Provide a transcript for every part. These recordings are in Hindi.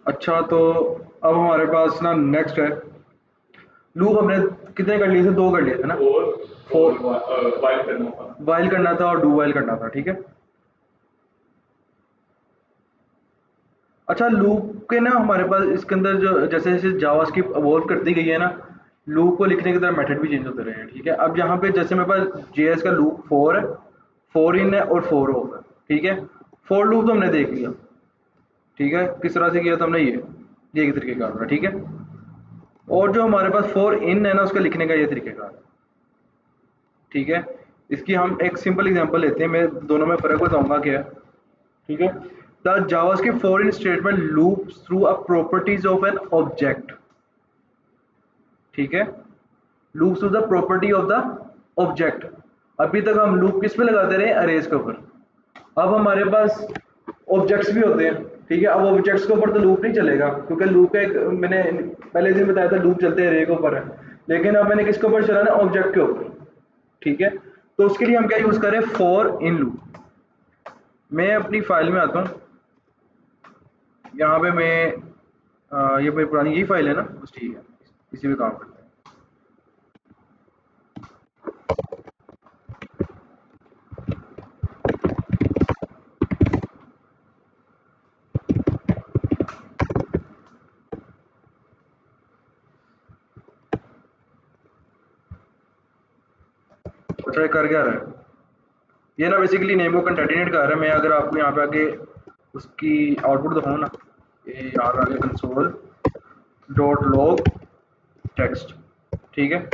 अच्छा, तो अब हमारे पास ना नेक्स्ट है लूप। हमने कितने कर लिए थे? दो कर लिए थे ना। Four four. और वाइल करना था। वाइल करना था और डू वाइल करना था, ठीक है। अच्छा, लूप के ना हमारे पास इसके अंदर जो जैसे जैसे जावास्क्रिप्ट इवॉल्व करती गई है ना, लूप को लिखने की तरह मेथड भी चेंज होते रहे हैं, ठीक है। अब यहाँ पे जैसे मेरे पास जेएस का लूप फोर है, फोर इन है और फोर ऑफ है, ठीक है। फोर लूप तो हमने देख लिया, ठीक है, किस तरह से किया था हमने, ये एक तरीके का था, ठीक है। और जो हमारे पास फोर इन है ना, उसका लिखने का ये तरीकेकार है, ठीक है। इसकी हम एक सिंपल एग्जांपल लेते हैं, मैं दोनों में फ़र्क बताऊंगा क्या है, ठीक है। The JavaScript for in statement loops through a properties of an object, ठीक है। Loops through the property of the object. अभी तक हम लूप किस पे लगाते रहे? अरेज के ऊपर। अब हमारे पास ऑब्जेक्ट्स भी होते हैं, ठीक है। अब ऑब्जेक्ट्स के ऊपर तो लूप नहीं चलेगा, क्योंकि लूप का एक मैंने पहले दिन बताया था, लूप चलते हैं अरे के ऊपर है। लेकिन अब मैंने किसके ऊपर चलाना है? ऑब्जेक्ट के ऊपर, ठीक है। तो उसके लिए हम क्या यूज करें? For in loop. मैं अपनी फाइल में आता हूँ, यहाँ पे मैं ये मेरी पुरानी यही फाइल है ना, बस ठीक है, इसी में काम करते हैं। अच्छा, ये कर क्या रहा है? ये ना बेसिकली नेम को कंटेटिनेट कर रहा है। मैं अगर आपको यहाँ पे आके उसकी आउटपुट दिखाऊँ ना, ये यहाँ पे आगे कंसोल डॉट लॉग टेक्स्ट, ठीक है।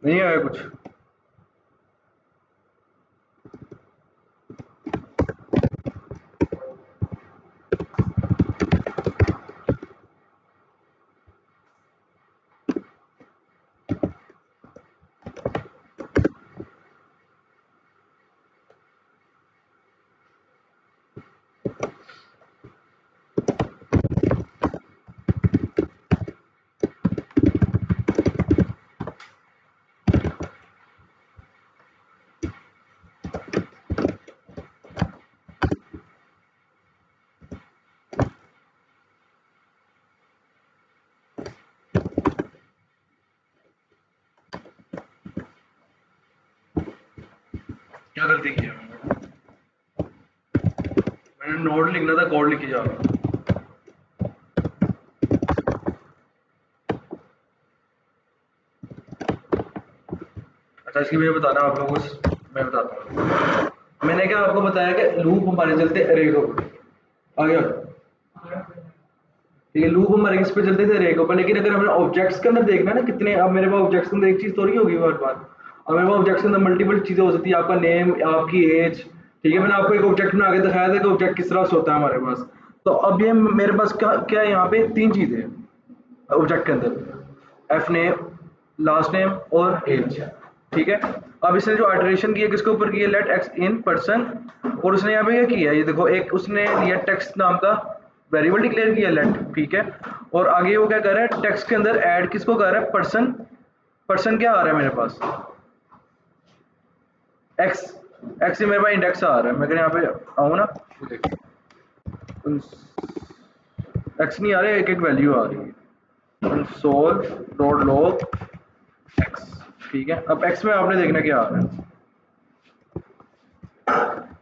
नहीं आया कुछ? क्या गलती की है मैंने? मैंने नोड लिखना था, कोड लिखी जा रहा हूँ। अच्छा, इसकी वजह बताना आप लोगों को, मैं बताता हूँ। मैंने क्या आपको बताया कि लूप हमारे चलते अरे के ऊपर आ गया, ठीक है। लूप हमारे किस पे चलते थे? अरे के ऊपर। लेकिन अगर हमने ऑब्जेक्ट्स के अंदर देखना है ना, कितने, अब मेरे पास ऑब्जेक्ट्स के अंदर एक चीज थोड़ी होगी हर बार। अब मेरे पास ऑब्जेक्ट्स के अंदर मल्टीपल चीजें हो सकती है, आपका नेम, आपकी एज, ठीक है। मैंने आपको एक ऑब्जेक्ट बना के दिखाया था कि ऑब्जेक्ट किस तरह से होता है हमारे पास। तो अब ये मेरे पास क्या क्या है? यहाँ पे तीन चीजें हैं ऑब्जेक्ट के अंदर, एफ नेम, लास्ट नेम और एज, ठीक है। अब इसने जो अल्टरेशन की है किसके ऊपर की है? Let x in person. और उसने यहाँ पे क्या किया है? ये देखो, एक उसने लिया टेक्स्ट नाम का वेरिएबल डिक्लेयर किया, लेट, ठीक है। और आगे वो क्या कर रहा है? टेक्स्ट के अंदर ऐड किसको कर रहा है? पर्सन। पर्सन क्या आ रहा है मेरे पास? एक्स। एक्स से मेरे पास इंडेक्स आ रहा है। मैं अगर यहाँ पे आऊँ ना, एक्स नहीं आ रहा है, एक एक वैल्यू आ रही है, कंसोल डॉट लॉग एक्स, ठीक है। अब एक्स में आपने देखना क्या आ रहा है।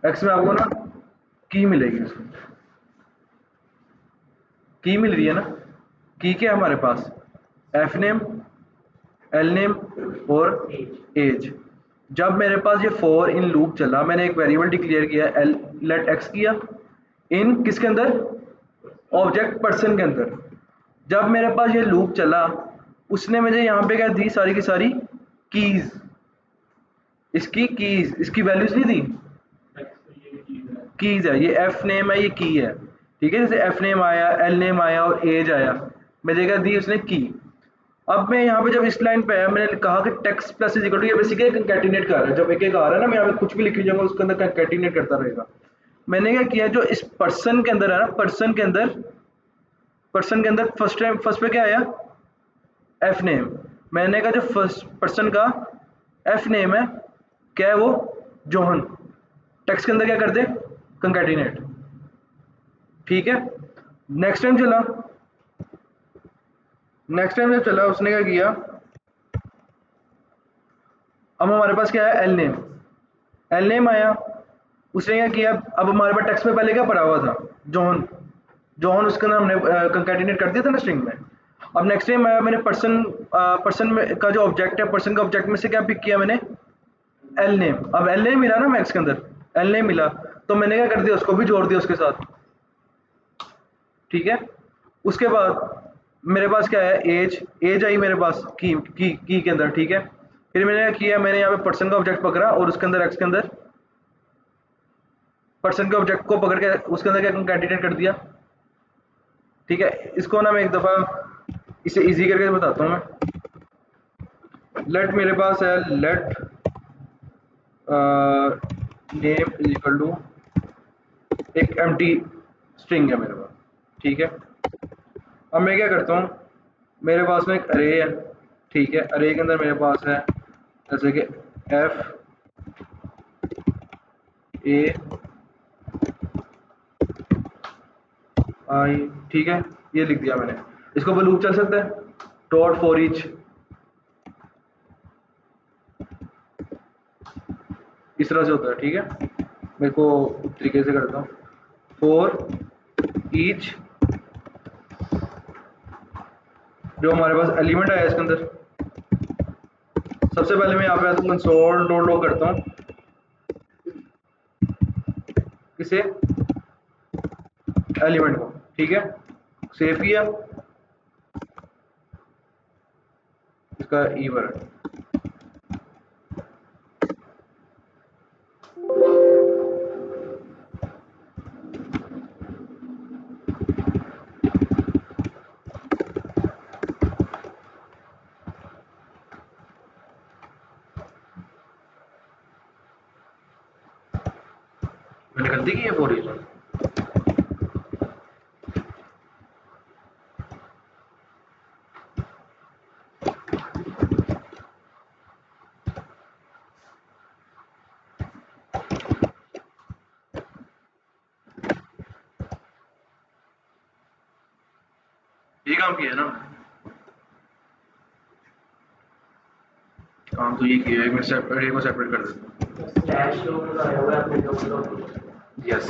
एक्स में आपको ना की मिलेगी, उसमें की मिल रही है ना। की क्या है हमारे पास? एफ नेम, एल नेम और एज। जब मेरे पास ये फॉर इन लूप चला, मैंने एक वेरिएबल डिक्लेयर किया, एल, लेट एक्स किया, इन किसके अंदर? ऑब्जेक्ट पर्सन के अंदर। जब मेरे पास ये लूप चला, उसने मुझे यहाँ पे क्या दी? सारी की सारी कीज, इसकी कीज, इसकी वैल्यूज नहीं दी, कीज है। ये एफ नेम है, ये की है, ठीक है। जैसे एफ नेम आया, एल नेम आया और एज आया, मेरे क्या दी उसने? की। अब मैं यहाँ पे जब इस लाइन पे आया, मैंने कहा कि text plus is equal to, ये बेसिकली कंकैटिनेट कर रहा है। जब एक एक आ रहा है ना, मैं यहाँ पे कुछ भी लिखी जाऊंगा, उसके अंदर कंकैटिनेट करता रहेगा। मैंने क्या किया? जो इस पर्सन के अंदर है ना, पर्सन के अंदर, पर्सन के अंदर फर्स्ट टाइम फर्स्ट पे क्या आया? F name. मैंने कहा जो फर्स्ट पर्सन का एफ नेम है, क्या है वो? जोहन, टेक्स्ट के अंदर क्या कर दे, कंकैटिनेट। ठीक है, नेक्स्ट टाइम चला, नेक्स्ट टाइम जब चला उसने क्या किया, अब हमारे पास क्या है, एल नेम, एल नेम आया, उसने क्या किया, अब हमारे पास टेक्स्ट में पहले क्या पड़ा हुआ था, जॉन, जॉन उसके अंदर हमने कंकैटिनेट कर दिया था ना स्ट्रिंग में। अब नेक्स्ट टाइम आया, मैंने पर्सन, पर्सन में का जो ऑब्जेक्ट है, पर्सन का ऑब्जेक्ट में से क्या पिक किया मैंने, एल नेम। अब एल नेम मिला ना मैक्स के अंदर, एल नेम मिला, तो मैंने क्या कर दिया, उसको भी जोड़ दिया उसके साथ। ठीक है, उसके बाद मेरे पास क्या है, एज, एज आई मेरे पास की के अंदर। ठीक है, फिर मैंने क्या किया, मैंने यहाँ पे पर्सन का ऑब्जेक्ट पकड़ा और उसके अंदर एक्स के अंदर पर्सन के ऑब्जेक्ट को पकड़ के उसके अंदर क्या कंकैटिनेट कर दिया। ठीक है, इसको ना मैं एक दफ़ा इसे इजी करके बताता हूँ मैं। लेट मेरे पास है, let name is equal to, एक एम्प्टी स्ट्रिंग है मेरे पास। ठीक है, अब मैं क्या करता हूँ, मेरे पास में एक अरे है। ठीक है, अरे के अंदर मेरे पास है जैसे कि एफ ए आई। ठीक है, ये लिख दिया मैंने, इसको ऊपर लूप चल सकता है, डॉट फॉर ईच, इस तरह से होता है। ठीक है, मेरे को तरीके से करता हूँ, फॉर ईच जो हमारे पास एलिमेंट आया इसके अंदर, सबसे पहले मैं यहाँ पे आता हूँ, कंसोल डॉट लॉग करता हूँ, किसे, एलिमेंट को। ठीक है, सेव किया, इसका ई वर्ड, मैंने गलती की है फॉर ईच। ये काम किया है ना, काम तो ये किया है, मैं सेपरेट को सेपरेट कर देता हूँ। यस,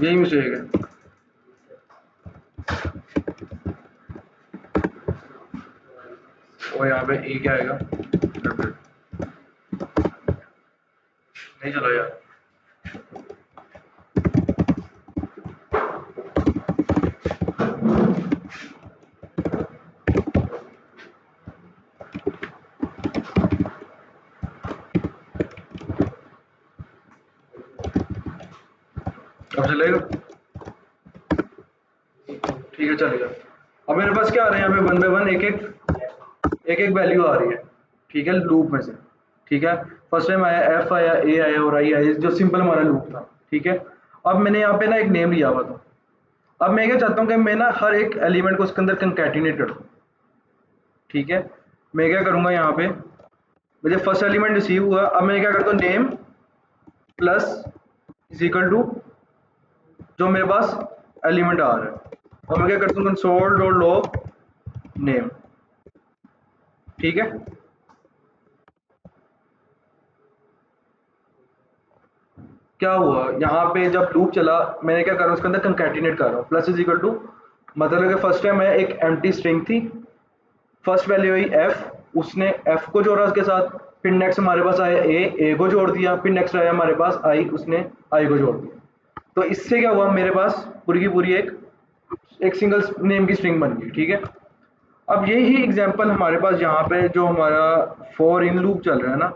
यही मिस्टेक है। और यहाँ पे ई क्या आएगा, नहीं चला यार। अब चलेगा, ठीक है चलेगा। अब मेरे पास क्या आ रहा है, यहाँ पे वन बाय वन एक एक वैल्यू आ रही है। ठीक है, लूप में से। ठीक है, फर्स्ट टाइम आया एफ आया, ए आया और आई आया, जो सिंपल हमारा लूप था। ठीक है, अब मैंने यहाँ पे ना एक नेम लिया हुआ था, अब मैं क्या चाहता हूँ कि मैं ना हर एक एलिमेंट को उसके अंदर कंकैटिनेट कर दूँ। ठीक है, मैं क्या करूँगा, यहाँ पे मुझे फर्स्ट एलिमेंट रिसीव हुआ, अब मैं क्या करता हूँ, name plus is equal to जो मेरे पास एलिमेंट आ रहा है, और मैं क्या करता हूँ, कंसोल डॉट लॉग नेम। ठीक है, क्या हुआ यहाँ पे जब लूप चला, मैंने क्या करा, उसके अंदर कंकैटिनेट कर रहा हूँ, प्लस इज इक्वल टू, मतलब कि फर्स्ट टाइम है एक एम्प्टी स्ट्रिंग थी, फर्स्ट वैल्यू आई एफ, उसने एफ को जोड़ा उसके साथ, फिर नेक्स्ट हमारे पास आया ए को जोड़ दिया, फिर नेक्स्ट आया हमारे पास आई, उसने आई को जोड़ दिया। तो इससे क्या हुआ, मेरे पास पूरी की पूरी एक सिंगल नेम की स्ट्रिंग बन गई। ठीक है, अब यही एग्जांपल हमारे पास यहाँ पे जो हमारा फॉर इन लूप चल रहा है ना,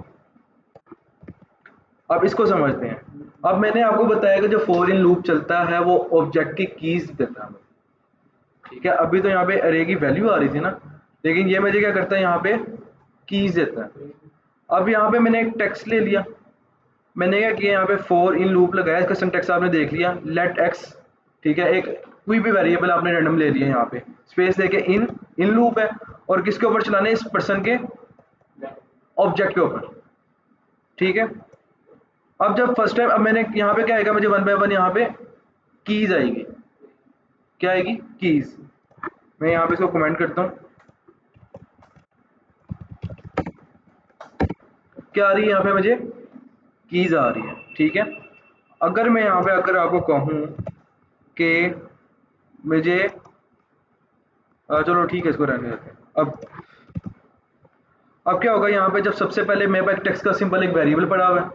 अब इसको समझते हैं। अब मैंने आपको बताया कि जो फॉर इन लूप चलता है वो ऑब्जेक्ट की कीज देता है। ठीक है, अभी तो यहाँ पे अरे की वैल्यू आ रही थी ना, लेकिन ये मुझे क्या करता है, यहाँ पे कीज देता है। अब यहाँ पे मैंने एक टेक्स्ट ले लिया, मैंने क्या किया, यहाँ पे फॉर इन लूप लगाया, इसका सिंटैक्स आपने देख लिया, लेट एक्स। ठीक है, एक कोई भी वेरिएबल आपने रैंडम ले लिया, यहाँ पे स्पेस देके इन इन लूप है, और किसके ऊपर चलाने, इस पर्सन के ऑब्जेक्ट के ऊपर। ठीक है। अब जब फर्स्ट टाइम, अब मैंने यहाँ पे क्या आएगा, मुझे 1 बाय 1 यहाँ पे कीज आएगी। क्या आएगी? कीज। मैं यहाँ पे इसको कमेंट करता हूँ। क्या आ रही है यहाँ पे मुझे? कीज आ रही है। ठीक है। अगर मैं यहाँ पे अगर आपको कहूँ कि मुझे चलो ठीक है, इसको रहने देते हैं। अब क्या होगा यहाँ पे, जब सबसे पहले मेरे पास टेक्स्ट का सिंपल एक वेरिएबल पड़ा हुआ है।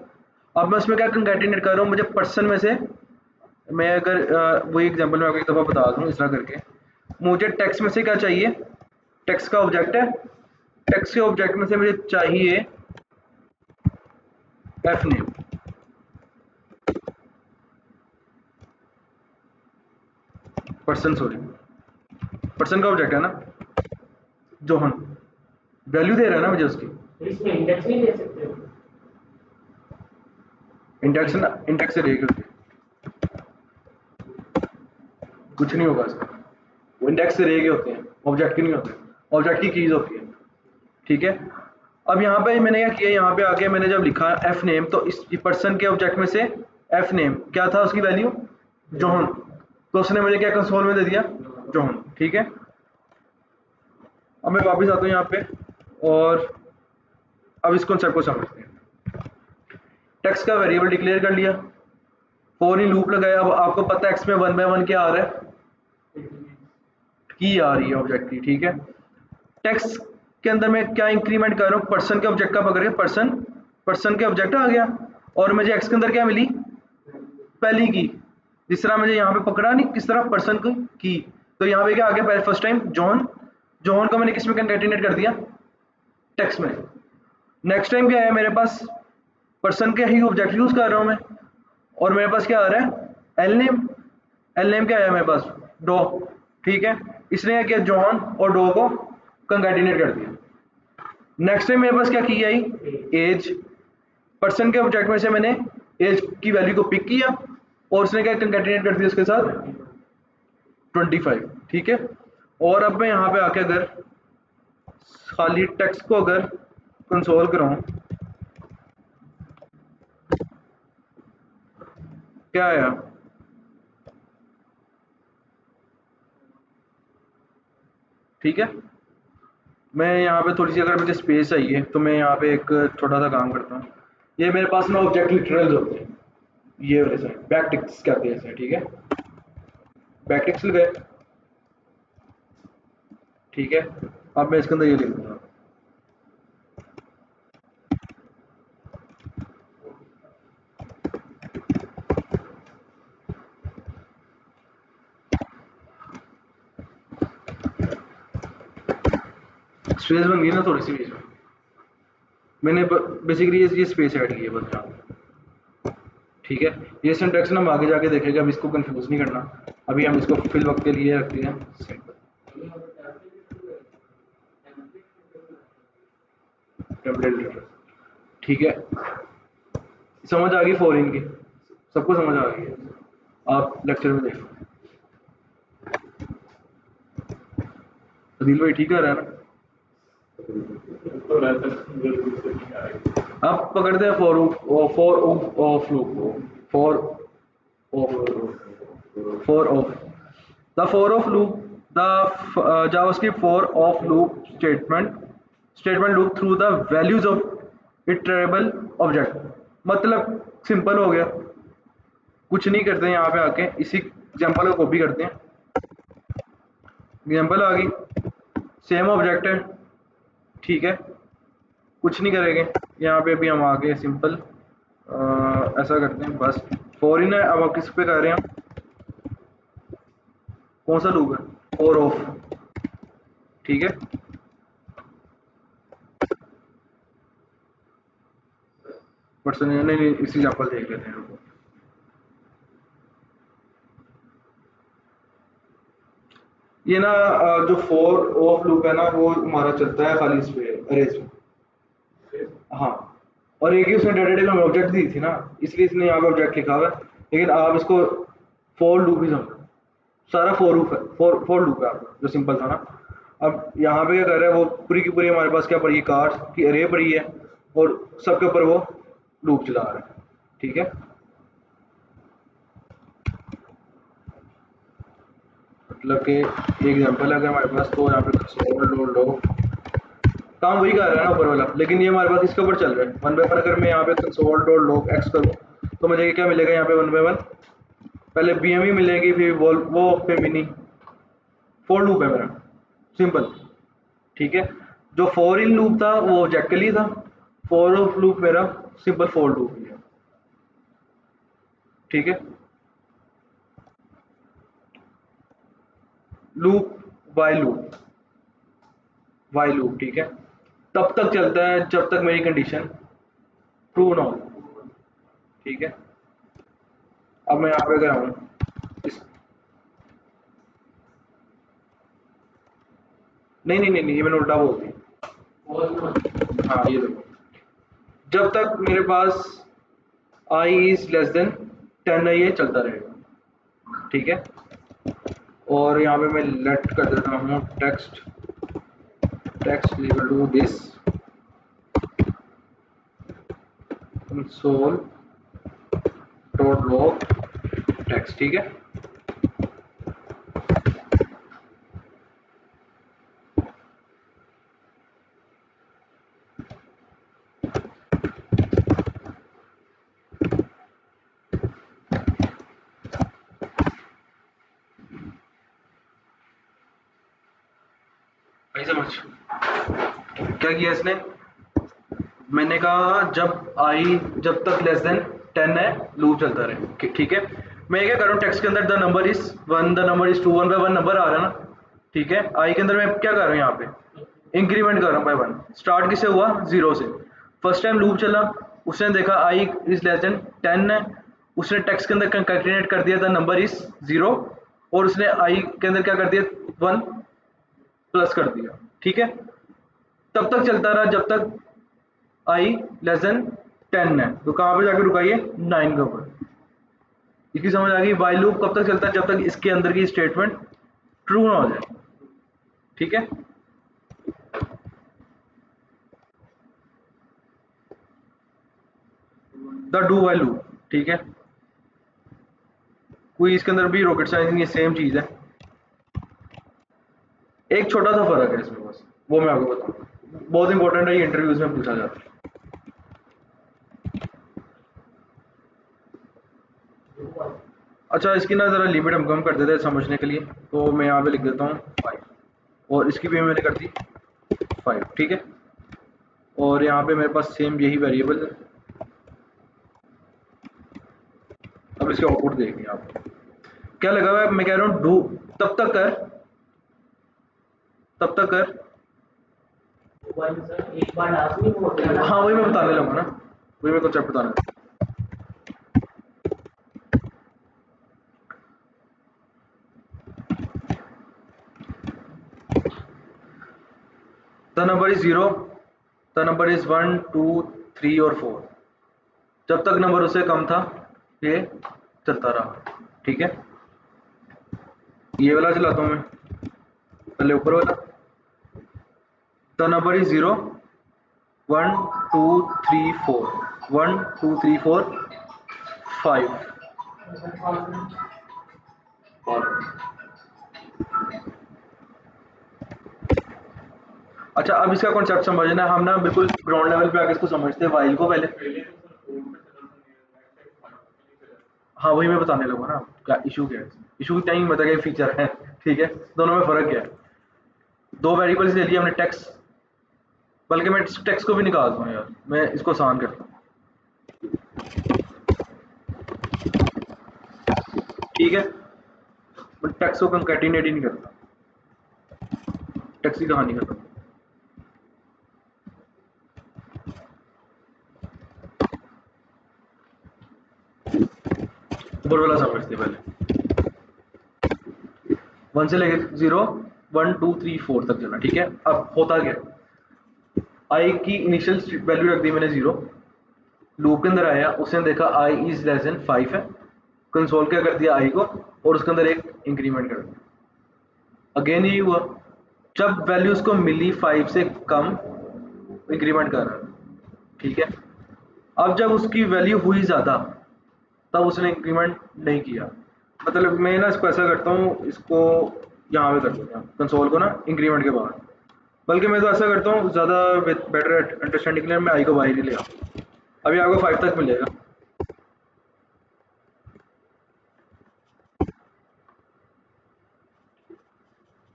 अब मैं उसमें क्या कंकैटिनेट कर रहा हूँ, मुझे पर्सन में से, मैं अगर वही एग्जांपल मैं आपको एक दफ़ा बता दूँ इस तरह करके, मुझे टेक्स्ट में से क्या चाहिए? टेक्स्ट का ऑब्जेक्ट है, टेक्स्ट के ऑब्जेक्ट में से मुझे चाहिए F name. Person, sorry, person का ऑब्जेक्ट है ना जोहन, वैल्यू दे रहा है ना मुझे उसकी। तो इसमें इंडेक्स नहीं ले सकते हो? इंडेक्स ना, इंडेक्स से रहेगी उसकी, कुछ नहीं होगा इसका। वो इंडेक्स से रहेगे होते हैं, ऑब्जेक्ट के नहीं होते, ऑब्जेक्ट की कीज होती है। ठीक है। अब यहाँ पे मैंने क्या किया, यहाँ पे आके मैंने जब लिखा एफ नेम, तो इस पर्सन के ऑब्जेक्ट में से एफ नेम क्या था, उसकी वैल्यू जोहन, तो उसने मुझे क्या कंसोल में दे दिया? जोहन। ठीक है। अब मैं वापस आता हूँ यहाँ पे, और अब इस कॉन्सेप्ट को समझते हैं। टेक्स्ट का वेरिएबल डिक्लेयर कर लिया, फॉर इन लूप लगाया। अब आपको पता है एक्स में 1 बाय 1 क्या आ रहा है? की आ रही है ऑब्जेक्ट की। ठीक है। टेक्स्ट के अंदर मैं क्या इंक्रीमेंट कर रहा हूँ, पर्सन के ऑब्जेक्ट का पकड़ के पर्सन, पर्सन के ऑब्जेक्ट आ गया, और मुझे एक्स के अंदर क्या मिली? पहली की। जिस तरह मुझे यहाँ पे पकड़ा नहीं, किस तरह पर्सन की, तो यहाँ पे क्या आ गया? पहले फर्स्ट टाइम जॉन, जॉन को मैंने किस में कंकैटिनेट कर दिया? टेक्स्ट में। नेक्स्ट टाइम क्या है मेरे पास? पर्सन के ही ऑब्जेक्ट यूज कर रहा हूँ मैं, और मेरे पास क्या आ रहा है? L name. एल नेम क्या है मेरे पास? डो। ठीक है। इसने क्या किया? जॉन और डो को कंकैटिनेट कर दिया। नेक्स्ट टाइम मेरे पास क्या की आई? एज। पर्सन के ऑब्जेक्ट में से मैंने एज की वैल्यू को पिक किया, और उसने क्या कंकैटिनेट कर दिया उसके साथ? 25। ठीक है। और अब मैं यहाँ पे आके अगर खाली टेक्स्ट को अगर कंसोल कराऊं, क्या आया? ठीक है। मैं यहाँ पे थोड़ी सी अगर मुझे स्पेस चाहिए, तो मैं यहाँ पे एक छोटा सा काम करता हूँ। ये मेरे पास ना ऑब्जेक्ट लिटरल्स होते हैं, ये वाले से बैकटिक्स कहते हैं इसे। ठीक है। बैकटिक्स गए। ठीक है। अब मैं इसके अंदर ये लिख दूंगा, स्पेस बन गई ना थोड़ी सी बीच में, मैंने बेसिकली ये स्पेस ऐड की है बस यहाँ। ठीक है। ये सिंटैक्स ना हम आगे जाके देखेंगे, अब इसको कंफ्यूज नहीं करना। अभी हम इसको फिल वक्त के लिए रखते हैं सिंपल टेम्पलेट। ठीक है। समझ आ गई फॉरेन की? सबको समझ आ गई है? आप लेक्चर में देख लो। अदिल भाई ठीक है रहा है ना? तो रहता है अब पकड़ते हैं for of loop, for of the for of loop, the JavaScript for of loop statement loop through the values of iterable object. मतलब सिंपल हो गया, कुछ नहीं करते हैं। यहाँ पे आके इसी एग्जांपल को कॉपी करते हैं, एग्जांपल आ गई, सेम ऑब्जेक्ट है। ठीक है। कुछ नहीं करेंगे यहाँ पे, भी हम आगे सिंपल ऐसा करते हैं बस। फॉर इन है, अब आप किस पे कर रहे हैं? कौन सा लूप है? For of. ठीक है। पर्सन नहीं, इसी एग्जांपल देख लेते हैं। रुको, ये ना जो फॉर ऑफ लूप है ना, वो हमारा चलता है खाली इस पे अरेज में। हाँ। और एक ही उसने डाटा टाइप में ऑब्जेक्ट दी थी ना, इसलिए इसने यहाँ पे ऑब्जेक्ट लिखा हुआ है। लेकिन आप इसको फॉर लूप ही समझो, सारा फॉर लूप है, फॉर लूप है आपका जो सिंपल था ना। अब यहाँ पे क्या कर रहा है, वो पूरी की पूरी हमारे पास क्या पड़ी है? कार्स की अरे पड़ी है, और सबके ऊपर वो लूप चला रहा है, ठीक है। मतलब कि एग्जांपल अगर हमारे पास, तो यहाँ पे कंसोल डॉट लॉग काम वही कर रहा है ना ऊपर वाला, लेकिन ये हमारे पास इसके ऊपर चल रहा है वन बाय वन। अगर मैं यहाँ पे कंसोल डॉट लॉग एक्स करूँ तो मुझे क्या मिलेगा यहाँ पे वन बाय वन, पहले बीएमई मिलेगी, फिर वो फिर मिनी। फोर लूप है मेरा, सिंपल, ठीक है। जो फोर इन लूप था वो ऑब्जेक्टली था, फोर ऑफ लूप मेरा सिंपल फोर लूप ही है, ठीक है। Loop Y loop, Y loop, ठीक है, तब तक चलता है जब तक मेरी कंडीशन ट्रू ना हो, ठीक है। अब मैं यहाँ पे अगर आऊँ इस, नहीं नहीं नहीं नहीं, ये मैंने उल्टा बोल दी। हाँ ये देखो, जब तक मेरे पास आई इज लेस देन 10 है ये चलता रहेगा, ठीक है। और यहाँ पे मैं लेट कर देता हूँ text, text equal to this console dot log text, ठीक है। भाई समझ क्या किया इसने, मैंने कहा जब तक लेस देन 10 है लूप चलता रहे, ठीक है। मैं क्या करूँ, टेक्स्ट के अंदर the number is one, the number is two, one by one number आ रहा है ना, ठीक है। आई के अंदर मैं क्या कर रहा हूँ, यहाँ पे इंक्रीमेंट कर रहा हूँ बाय वन। स्टार्ट किससे हुआ, जीरो से। फर्स्ट टाइम लूप चला, उसने देखा आई इज लेस देन 10 है, उसने टेक्स्ट के अंदर कंकैटिनेट कर दिया द नंबर इज जीरो, और उसने आई के अंदर क्या कर दिया, वन प्लस कर दिया, ठीक है। तब तक चलता रहा जब तक आई लेस देन 10 है। तो कहाँ पे जाके रुका ये, 9 के ऊपर। इसकी समझ आ गई, वाइल लूप कब तक चलता है, जब तक इसके अंदर की स्टेटमेंट ट्रू ना हो जाए, ठीक है। द डू वाइल लूप, ठीक है। कोई इसके अंदर भी रॉकेट साइंस नहीं है, सेम चीज है। एक छोटा सा फर्क है इसमें बस, वो मैं आपको बताऊंगा, बहुत इंपॉर्टेंट है, ये इंटरव्यूज में पूछा जाता है। अच्छा, इसकी ना ज़रा लिमिट हम कम कर देते हैं समझने के लिए, तो मैं यहाँ पे लिख देता हूँ 5, और इसकी भी मैंने कर दी 5, ठीक है। और यहाँ पे मेरे पास सेम यही वेरिएबल है। अब इसके आउटपुट देखिए आप, क्या लगा हुआ है, मैं कह रहा हूँ डू, तब तक कर, तब तक कर। वन सर एक बार लास्ट में हो गया ना। हाँ वही मैं बताने लगा ना, वही मैं कॉन्सेप्ट बताने लगा। The number is zero, the number is 1 2 3 और 4, जब तक नंबर उससे कम था ये चलता रहा, ठीक है। ये वाला चलाता हूँ मैं, पहले ऊपर वाला। The number is zero, 1 2 3 4, 1 2 3 4 5। अच्छा, अब इसका कॉन्सेप्ट समझना है, हम ना बिल्कुल ग्राउंड लेवल पे आके इसको समझते हैं वाइल को पहले। पहले तो सर फोर पे चला था, नेक्स्ट टाइम फाइव पे नहीं चला। हाँ वही मैं बताने लगा ना, क्या इशू क्या है, इशू क्या ही बता क्या फीचर है, ठीक है। दोनों में फर्क क्या है, दो वेरिएबल्स ले लिए हमने टेक्स्ट, बल्कि मैं टेक्स्ट को भी निकालता हूँ यार, मैं इसको आसान करता हूँ, ठीक है। मैं टेक्स्ट को कंकैटिनेट ही नहीं करता, टेक्स्ट की कहानी करता हूँ। ऊपर वाला समझते पहले, 1 से लेके 0, 1 2 3 4 तक चलना, ठीक है। अब होता क्या, आई की इनिशियल वैल्यू रख दी मैंने 0, लूप के अंदर आया, उसने देखा आई इज लेस देन 5 है, कंसोल क्या कर दिया आई को, और उसके अंदर एक इंक्रीमेंट कर दिया। अगेन यही हुआ, जब वैल्यू उसको मिली 5 से कम, इंक्रीमेंट कर रहा है, ठीक है। अब जब उसकी वैल्यू हुई ज़्यादा तब उसने इंक्रीमेंट नहीं किया। मतलब मैं ना इसको ऐसा करता हूँ, इसको यहाँ पे कर देता हूँ कंसोल को ना इंक्रीमेंट के बाद। बल्कि मैं तो ऐसा करता हूँ ज़्यादा बेटर अंडरस्टैंडिंग के लिए मैं आई को बाहर ही ले आता हूँ। अभी आपको 5 तक मिलेगा।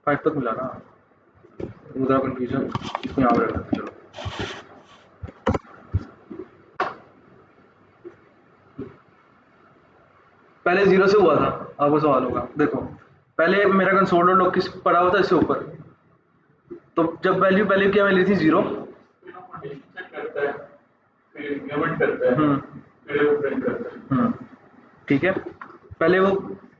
5 तक मिला ना, ज़रा कन्फ्यूजन, इसको यहाँ पे रख देते हैं। चलो पहले 0 से हुआ था, आपको सवाल होगा। देखो पहले मेरा कंसोल लॉग किस पड़ा हुआ था, इससे ऊपर। तो जब वैल्यू पहले क्या मिली थी 0। फिर वो कंडीशन चेक करता है, फिर इंक्रीमेंट करता है, हम्म फिर वो प्रिंट करता है। ठीक है। पहले वो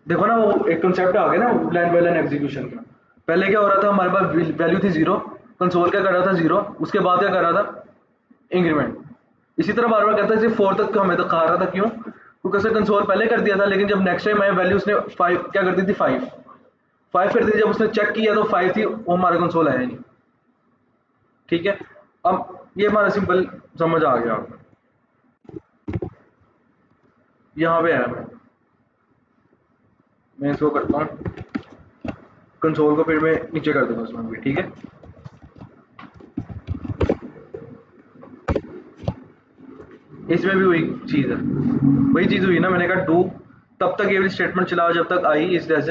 देखो ना, वो एक कंसेप्ट आ गया ना ब्लाइंड वाइल एग्जीक्यूशन का। पहले क्या हो रहा था, हमारे पास वैल्यू थी 0, कंसोल क्या कर रहा था 0, उसके बाद क्या कर रहा था इंक्रीमेंट। इसी तरह बार बार करता है, सिर्फ 4 तक हमें तो खा रहा था। क्यों? क्योंकि उसने कंसोल पहले कर दिया था, लेकिन जब नेक्स्ट टाइम आया वैल्यू उसने 5 क्या कर दी थी, 5 कर दी थी। जब उसने चेक किया तो 5 थी, वो हमारा कंसोल आया नहीं। ठीक है। अब ये हमारा सिंपल समझ आ गया आपको। यहाँ पे आया मैं इसको करता हूँ कंसोल को, फिर मैं नीचे कर दूंगा उसमें भी। ठीक है। इसमें भी वही चीज़ है, वही चीज़ हुई ना। मैंने कहा डू तब तक ये वाली स्टेटमेंट चलाओ जब तक i इज लेस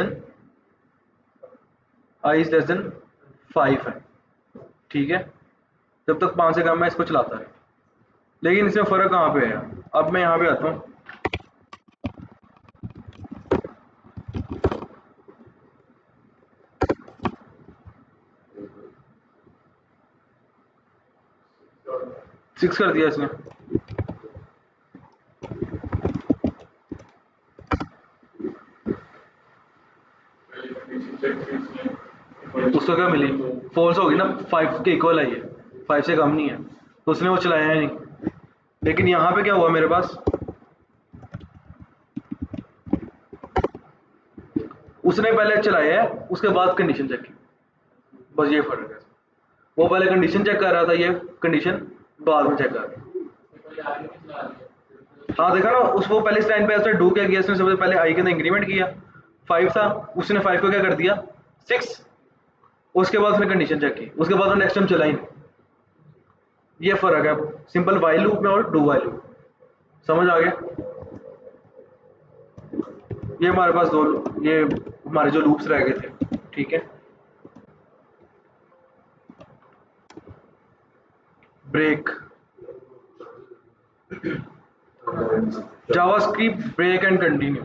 देन 5 है। ठीक है। जब तक 5 से कम है इसको चलाता है। लेकिन इसमें फ़र्क कहाँ पे है? अब मैं यहाँ पे आता हूँ, 6 कर दिया इसने। पहले कंडीशन चेक की उसने, उसको क्या मिली? फॉल्स होगी ना, 5 के इक्वल है ये, 5 से कम नहीं है, तो उसने वो चलाया ही नहीं। लेकिन यहाँ पे क्या हुआ मेरे पास, उसने पहले चलाया है, उसके बाद कंडीशन चेक की। बस ये फर्क है। वो पहले कंडीशन चेक कर रहा था, ये कंडीशन बाद में चेक कर रहा है। पहले आगे भी चला लिया। हाँ देखा ना, उसको पहले इस लाइन पे उसने डू क्या किया, उसने सबसे पहले आई के अंदर इंक्रीमेंट किया। 5 था, उसने 5 को क्या कर दिया 6। उसके बाद उसने कंडीशन चेक की, उसके बाद नेक्स्ट टाइम चला ही नहीं। ये फर्क है सिंपल वाइल लूप में और डू वाइल लूप। समझ आ गया? ये हमारे पास दो, ये हमारे जो लूप्स रह गए थे। ठीक है। Break, JavaScript break and continue,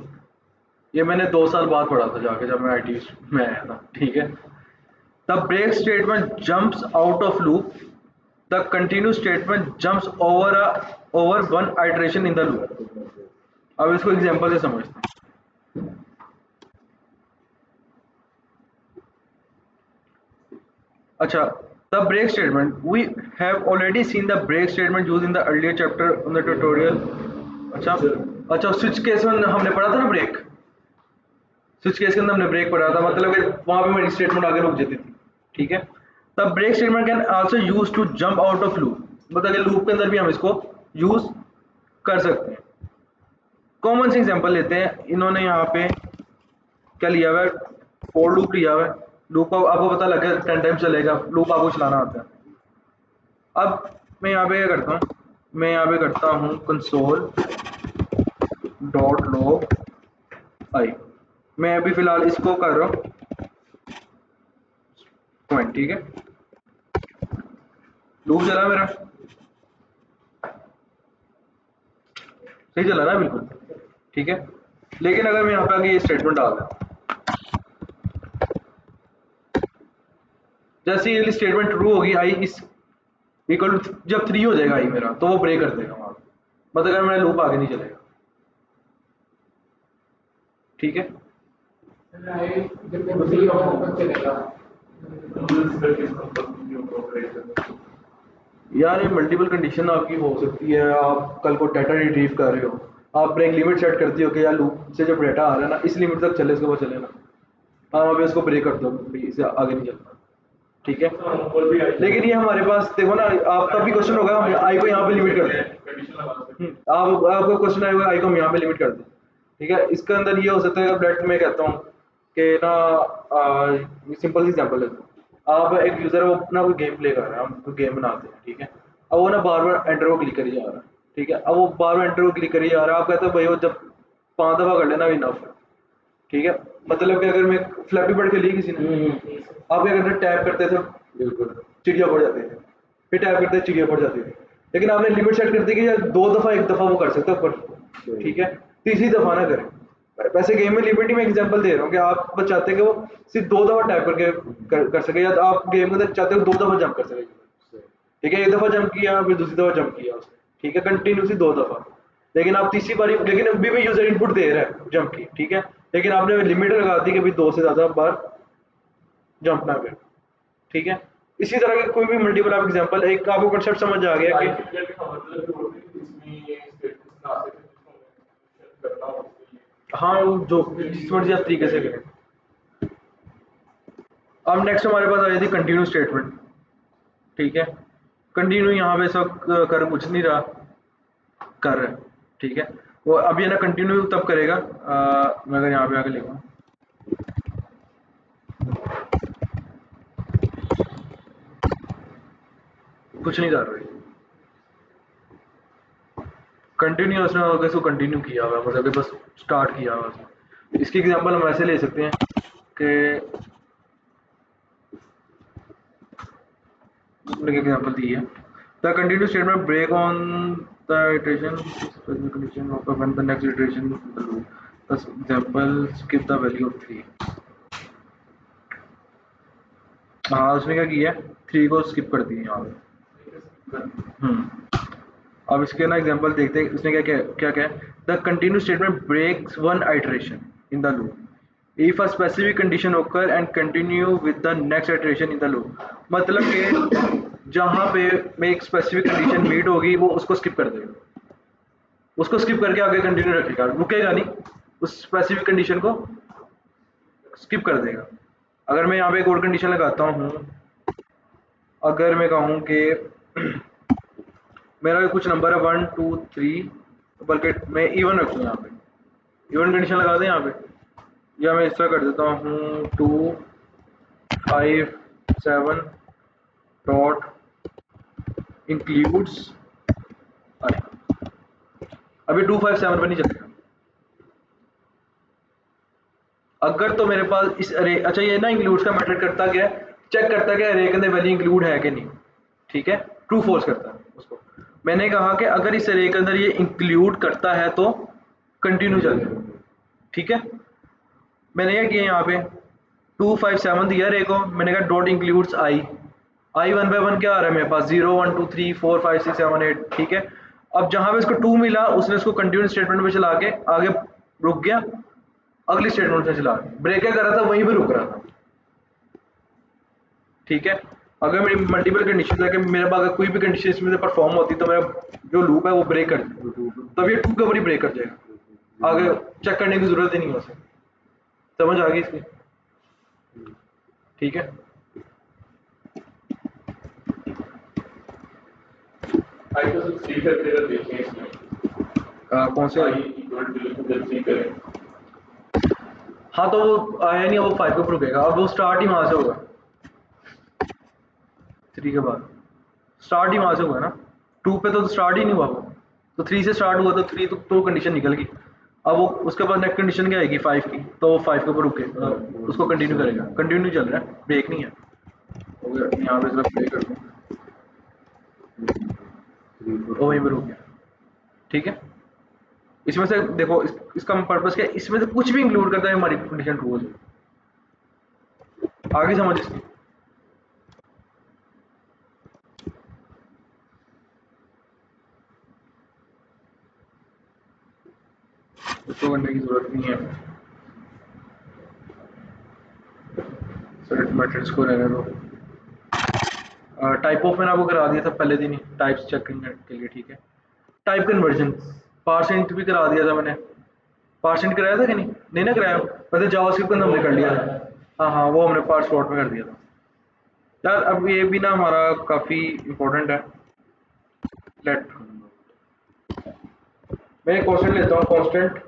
ये मैंने 2 साल बाद पढ़ा था जाके, जब मैं आईटी में आया था। ठीक है। The break statement jumps out of loop, the continue statement jumps over one iteration in the loop. अब इसको एग्जांपल से समझते हैं। अच्छा, the break statement, we have already seen the break statement use in the earlier chapter in the tutorial. अच्छा स्विच केस में हमने पढ़ा था ना ब्रेक। स्विच केस के अंदर हमने ब्रेक पढ़ा था, मतलब कि वहां पे मेरी स्टेटमेंट आगे रुक जाती थी। ठीक है। The break statement can also use to jump out of loop, मतलब कि लूप के अंदर भी हम इसको यूज कर सकते हैं। कॉमन सी एग्जांपल लेते हैं। इन्होंने यहाँ पे क्या लिया हुआ है, फॉर लूप लिया हुआ है। लूप को आपको पता लग गया 10 टाइम चलेगा, लूप आपको चलाना आता है। अब मैं यहाँ पे क्या करता हूँ, मैं यहाँ पे करता हूँ कंसोल डॉट लॉग आई। मैं अभी फिलहाल इसको कर रहा हूँ पॉइंट। ठीक है। लूप चला मेरा, सही चला ना बिल्कुल। ठीक है। लेकिन अगर मैं यहाँ पे आगे ये स्टेटमेंट डाल दूँ, जैसे ये स्टेटमेंट ट्रू होगी, आई इस इक्वल टू जब 3 हो जाएगा आई मेरा, तो वो ब्रेक कर देगा वहां पे। मतलब अगर मेरा लूप आगे नहीं चलेगा। ठीक है। जब वो सही होगा तब चलेगा। यार ये मल्टीपल कंडीशन आपकी हो सकती है। आप कल को डाटा रिट्रीव कर रहे हो, आपने एक लिमिट सेट करती हो कि यार लूप से जब डाटा आ रहा है ना, इस लिमिट तक चले, इसके बाद चले ना। हाँ, वहाँ पे इसको ब्रेक कर दो, इससे आगे नहीं चलता। ठीक है। लेकिन ये हमारे पास देखो ना, आपका भी क्वेश्चन होगा, हम आई को यहाँ पे लिमिट कर दें। कंडीशन लगा सकते हैं। आप आपका क्वेश्चन आएगा आई को हम यहाँ पे लिमिट कर दें, ठीक है। इसके अंदर ये हो सकता है कि लेट मैं कहता हूँ कि ना सिंपल सी एग्जांपल है, आप एक यूज़र है वो अपना कोई गेम प्ले कर रहा है, हम कोई गेम बनाते हैं, ठीक है। अब वो ना बार बार एंटर को क्लिक करी जा रहा है, ठीक है। अब वो बार बार एंटर को क्लिक करी जा रहा है, आप कहते हो भाई वो जब 5 दफ़ा कर लेना इनफ है, ठीक है। मतलब कि अगर मैं फ्लैपी बर्ड खेली किसी ने, आप क्या करते हैं, टैप करते थे, बिल्कुल चिड़िया पड़ जाती थी, फिर टैप करते चिड़िया पड़ जाती थी, लेकिन आपने लिमिट सेट कर दी कि यार 2 दफ़ा 1 दफ़ा वो कर सकते हो ऊपर, ठीक है, तीसरी दफ़ा ना करें। वैसे गेम में लिमिट ही मैं एग्जांपल दे रहा हूँ कि आप बस चाहते हैं कि वो सिर्फ 2 दफ़ा टैप करके कर सके, या तो आप गेम के अंदर चाहते हो 2 दफ़ा जंप कर सके, ठीक है। 1 दफ़ा जंप किया, फिर दूसरी दफ़ा जंप किया उसने, ठीक है, कंटिन्यूसली 2 दफ़ा, लेकिन आप तीसरी बारी, लेकिन अभी भी यूजर इनपुट दे रहा है जंप की, ठीक है, लेकिन आपने लिमिट लगा दी कि भाई 2 से ज़्यादा बार जंप ना करें, ठीक है। इसी तरह के कोई भी मल्टीपल आप एग्जांपल, एक आपको कंसेप्ट समझ आ गया कि साइंटिफिकली का मतलब जो होता है इसमें ये स्टेटमेंट्स बना सकते हैं जिसको मैं करना हो उसके लिए। हाँ वो जो जिस मर्जी आप तरीके से करें। अब नेक्स्ट हमारे पास आ जाती है कंटिन्यू स्टेटमेंट, ठीक है। कंटिन्यू यहाँ पे सब कर कुछ नहीं रहा, कर रहा है, ठीक है। वो अब ये ना कंटिन्यू तब करेगा, मैं अगर यहाँ पे आके लिखूँ, कुछ नहीं कर रही, कंटिन्यू उसने होगा इसको कंटिन्यू किया हुआ है, मतलब कि बस स्टार्ट किया हुआ है। इसकी एग्जांपल हम ऐसे ले सकते हैं कि एग्जांपल दी है, the continue statement break on the iteration condition of when the next iteration the loop, बस example skip the value of 3। हाँ उसने क्या किया है, 3 को स्किप कर दिया यहाँ पे। अब इसके ना एग्जांपल देखते हैं, उसने क्या क्या क्या क्या है, the continue statement breaks one iteration in the loop if a specific condition occur and continue with the next iteration in the loop. मतलब कि जहाँ पे में एक स्पेसिफिक कंडीशन मीट होगी वो उसको स्किप कर देगा, उसको स्किप करके आगे कंटिन्यू रखेगा, रुकेगा नहीं, उस स्पेसिफिक कंडीशन को स्किप कर देगा। अगर मैं यहाँ पे एक और कंडीशन लगाता हूँ, अगर मैं कहूँ कि मेरा कुछ नंबर है 1 2 3, बल्कि मैं इवन रखूँ यहाँ पे, इवन कंडीशन लगा दें यहाँ पे, या मैं इस तरह कर देता हूँ 2 5 7 डॉट इंक्लूड्स आई। अभी 2 5 7 पर नहीं चलेगा। अगर तो मेरे पास इस अरे, अच्छा ये ना इंक्लूड्स का मैटर करता क्या है, चेक करता क्या अरे के अंदर वैल्यू इंक्लूड है कि नहीं, ठीक है, ट्रू फॉल्स करता है उसको। मैंने कहा कि अगर इस अरे के अंदर ये इंक्लूड करता है तो कंटिन्यू चलेगा, ठीक है। मैंने क्या किया यहाँ पे 2 5 7 दिया अरे को, मैंने कहा डॉट इंक्लूड्स आई 1 बाय 1 क्या आ रहा है मेरे पास 0 1 2 3 4 5 6 7 8, ठीक है। अब जहाँ पे इसको 2 मिला उसने इसको कंटिन्यू स्टेटमेंट में चला के आगे रुक गया, अगली स्टेटमेंट में चला ब्रेक क्या कर रहा था, वहीं पे रुक रहा था, ठीक है। अगर मेरी मल्टीपल कंडीशन है कि मेरे पास अगर कोई भी कंडीशन इसमें से परफॉर्म होती तो मेरा जो लूप है वो ब्रेक कर, तब ये 2 के ऊपर ही ब्रेक कर जाएगा, आगे चेक करने की जरूरत ही नहीं है उसे। समझ आ गई इसकी, ठीक है। आई तो सिर्फ सी करते अगर देखें इसमें कौन से आई इक्वल टू जब सी करें हाँ तो वो आया नहीं, वो 5 के ऊपर रुकेगा, अब वो स्टार्ट ही वहां से होगा, 3 के बाद स्टार्ट ही वहां से हुआ ना, 2 पे तो स्टार्ट ही नहीं हुआ वो, तो 3 से स्टार्ट हुआ तो 3 तो कंडीशन निकल गई। अब वो उसके बाद नेक्स्ट कंडीशन क्या आएगी 5 की, तो वो 5 के ऊपर रुके, उसको कंटिन्यू करेगा, कंटिन्यू चल रहा है, ब्रेक नहीं है। हो गया, यहाँ पे सिर्फ प्ले कर दूँ, वो वहीं पर रुक गया, ठीक है। इसमें से देखो इसका पर्पस क्या है, इसमें से कुछ भी इंक्लूड करता है हमारी कंडीशन ट्रू हो जाए। आगे समझ इसकी, इसको करने की जरूरत नहीं है, सेलेक्ट मैट्रिक्स को रहने दो। टाइप ऑफ मैंने आपको करा दिया था पहले दिन ही, टाइप्स चेकिंग के लिए, ठीक है। टाइप कन्वर्जन पार्सेंट भी करा दिया था मैंने, पार्सेंट कराया था कि नहीं, नहीं ना कराया, वैसे जावास्क्रिप्ट का हमने कर लिया था, हाँ हाँ वो हमने पार्स प्लॉट में कर दिया था यार। अब ये भी ना हमारा काफ़ी इम्पोर्टेंट है, लेट मैं एक कांस्टेंट लेता हूँ, कांस्टेंट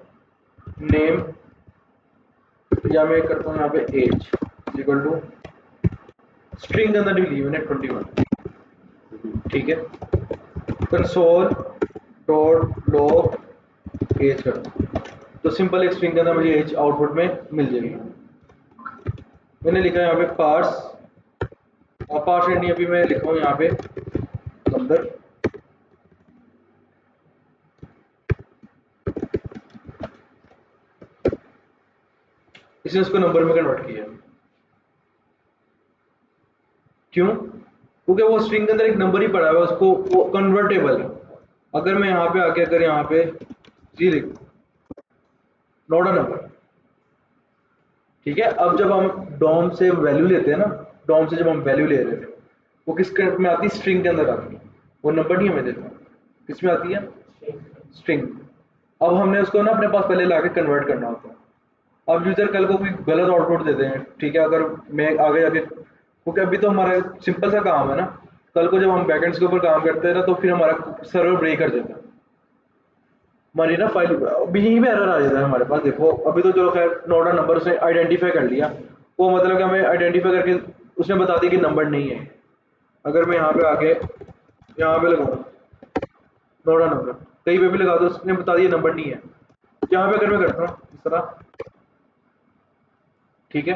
नेम, या मैं करता हूँ यहाँ पे एज इक्वल टू स्ट्रिंग के अंदर भी ली मैंने 21, ठीक है। कंसोल डॉट लॉग एज कर, तो सिंपल एक स्ट्रिंग के अंदर मुझे एज आउटपुट में मिल जाएगी। मैंने लिखा है यहाँ पे पार्स, और पार्स नहीं, अभी मैं लिखा हूँ यहाँ पे नंबर, इसने उसको नंबर में कन्वर्ट किया। क्यों? क्योंकि वो स्ट्रिंग के अंदर एक नंबर ही पड़ा हुआ है, उसको वो कन्वर्टेबल है। अगर मैं यहाँ पे आके अगर यहाँ पे जी लिख, नॉट अ नंबर, ठीक है। अब जब हम डॉम से वैल्यू लेते हैं ना, डॉम से जब हम वैल्यू ले रहे थे, वो किस में आती है? स्ट्रिंग के अंदर आती है, वो नंबर नहीं हमें देता। किस में आती है? स्ट्रिंग। अब हमने उसको ना अपने पास पहले लाके कन्वर्ट करना होता है। अब यूजर कल को कोई गलत आउटपुट देते हैं, ठीक है, अगर मैं आगे जाके, क्योंकि अभी तो हमारा सिंपल सा काम है ना, कल को जब हम बैकेंड्स के ऊपर काम करते हैं ना, तो फिर हमारा सर्वर ब्रेक कर देता है, हमारी ना फाइल अभी यहीं पे एरर आ जाता है हमारे पास। देखो अभी तो चलो खैर नोट नंबर उसने आइडेंटिफाई कर लिया, वो मतलब कि हमें आइडेंटिफाई करके उसने बता दिया कि नंबर नहीं है। अगर मैं यहाँ पे आके यहाँ पे लगाऊँ नोट नंबर, कहीं पे भी लगा दो, उसने बता दिया नंबर नहीं है। यहाँ पे अगर मैं करता हूँ इस तरह, ठीक है,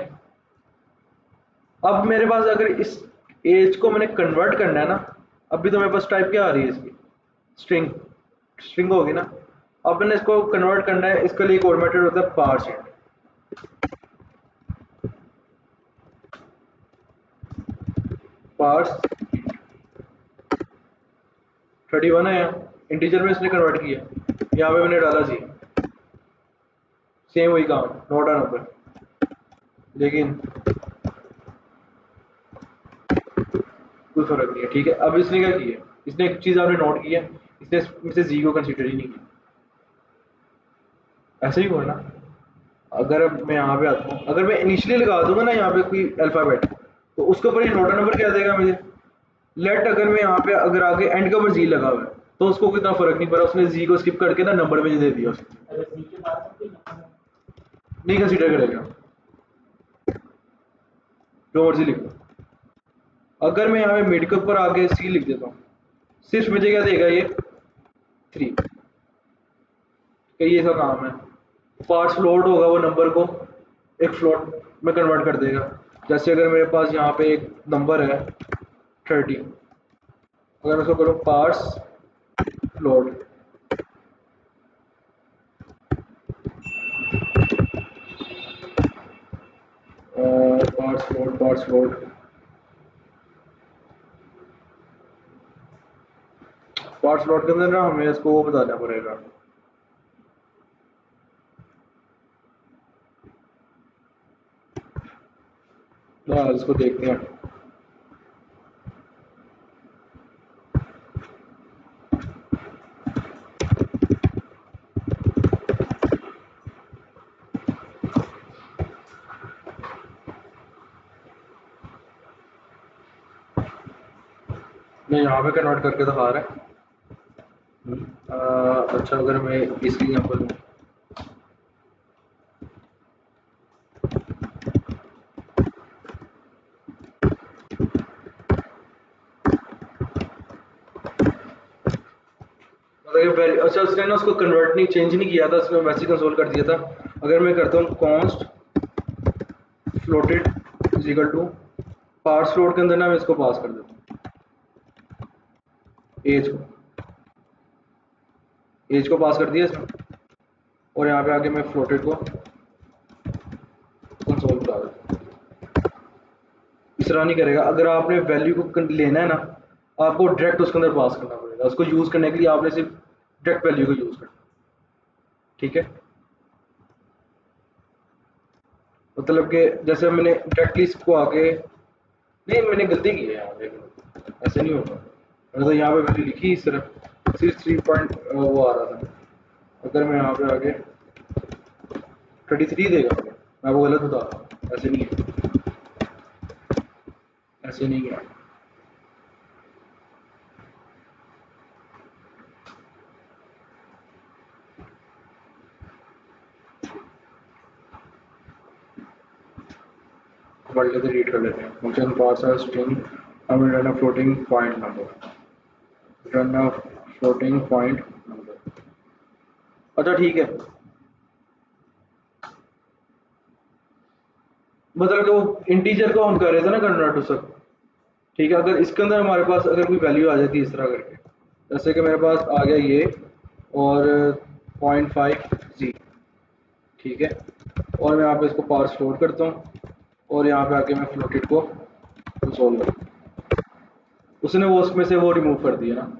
अब मेरे पास अगर इस एज को मैंने कन्वर्ट करना है ना, अभी तो मेरे पास टाइप क्या आ रही है इसकी? स्ट्रिंग, स्ट्रिंग होगी ना। अब मैंने इसको कन्वर्ट करना है, इसके लिए एक और मेथड होता है पार्स। पार्स 31 है, इंटीजर में इसने कन्वर्ट किया, यहाँ पे मैंने डाला जी, सेम वही काम, नोट अ नंबर, लेकिन कोई फर्क नहीं है, ठीक है। अब इसने क्या किया? इसने एक चीज आपने नोट किया, इसने इसमें से जी को कंसीडर ही नहीं किया। ऐसा ही हुआ ना। अगर अब मैं यहाँ पे आता हूँ, अगर मैं इनिशियली लगा दूंगा ना यहाँ पे कोई अल्फाबेट, तो उसके ऊपर ये नोटा नंबर क्या देगा मुझे? लेट, अगर मैं यहाँ पे अगर आगे एंड के ऊपर जी लगा हुआ है, तो उसको कोई इतना फर्क नहीं पड़ा, उसने जी को स्किप करके ना नंबर में दे दिया उसने, अगर सी के बाद तो कोई नंबर नहीं कंसीडर करेगा, जो मर्जी लिखो। अगर मैं यहाँ पे मिड के ऊपर आगे सी लिख देता हूँ, सिर्फ मुझे क्या देगा ये? 3। ये सब काम है। पार्ट्स फ्लोट होगा, वो नंबर को एक फ्लोट में कन्वर्ट कर देगा। जैसे अगर मेरे पास यहाँ पे एक नंबर है 30, अगर मैं उसको करूँ parts float, parts float, parts float, parts float के अंदर ना हमें इसको वो बताना पड़ेगा। हाँ, इसको देखते हैं। मैं यहाँ पे कन्वर्ट करके दिखा रहा है। अच्छा, अगर मैं इस एग्जाम्पल में अगर अच्छा, उसने ना उसको कन्वर्ट नहीं, चेंज नहीं किया था, उसने वैसे ही कंसोल कर दिया था। अगर मैं करता हूँ const floated is equal two parts float के अंदर ना मैं इसको पास कर देता हूँ एज को, एज को पास कर दिया इसमें, और यहाँ पे आके मैं फ्लोटेड को कंसोल करा देता हूँ। इस तरह नहीं करेगा। अगर आपने वैल्यू को लेना है ना, आपको डायरेक्ट उसके अंदर पास करना पड़ेगा। उसको यूज़ करने के लिए आपने सिर्फ डायरेक्ट वैल्यू को यूज़ करना, ठीक है। मतलब कि जैसे मैंने डायरेक्टली इसको आके, नहीं मैंने गलती की है यहाँ पे, ऐसे नहीं होगा। मैंने तो यहाँ पे वैल्यू लिखी इस तरह, सिर्फ 3 पॉइंट वो आ रहा था। अगर मैं यहाँ पे आगे 33 देगा, मैं वो गलत बता रहा हूँ, ऐसे नहीं है, ऐसे नहीं है। वर्ड से रीड कर लेते हैं। फंक्शन पास है स्ट्रिंग, हम रिटर्न अ फ्लोटिंग पॉइंट नंबर, रिटर्न अ फ्लोटिंग पॉइंट नंबर। अच्छा ठीक है, मतलब कि वो इंटीजर को हम कर रहे थे ना कन्वर्ट टू सब। ठीक है, अगर इसके अंदर हमारे पास अगर कोई वैल्यू आ जाती है इस तरह करके, जैसे कि मेरे पास आ गया ये और 0.5 जी, ठीक है, और मैं यहाँ पे इसको पार्स फ्लोट करता हूँ और यहाँ पे आके मैं फ्लोटेड को कंसोल करता हूँ। उसने वो उसमें से वो रिमूव कर दिया ना,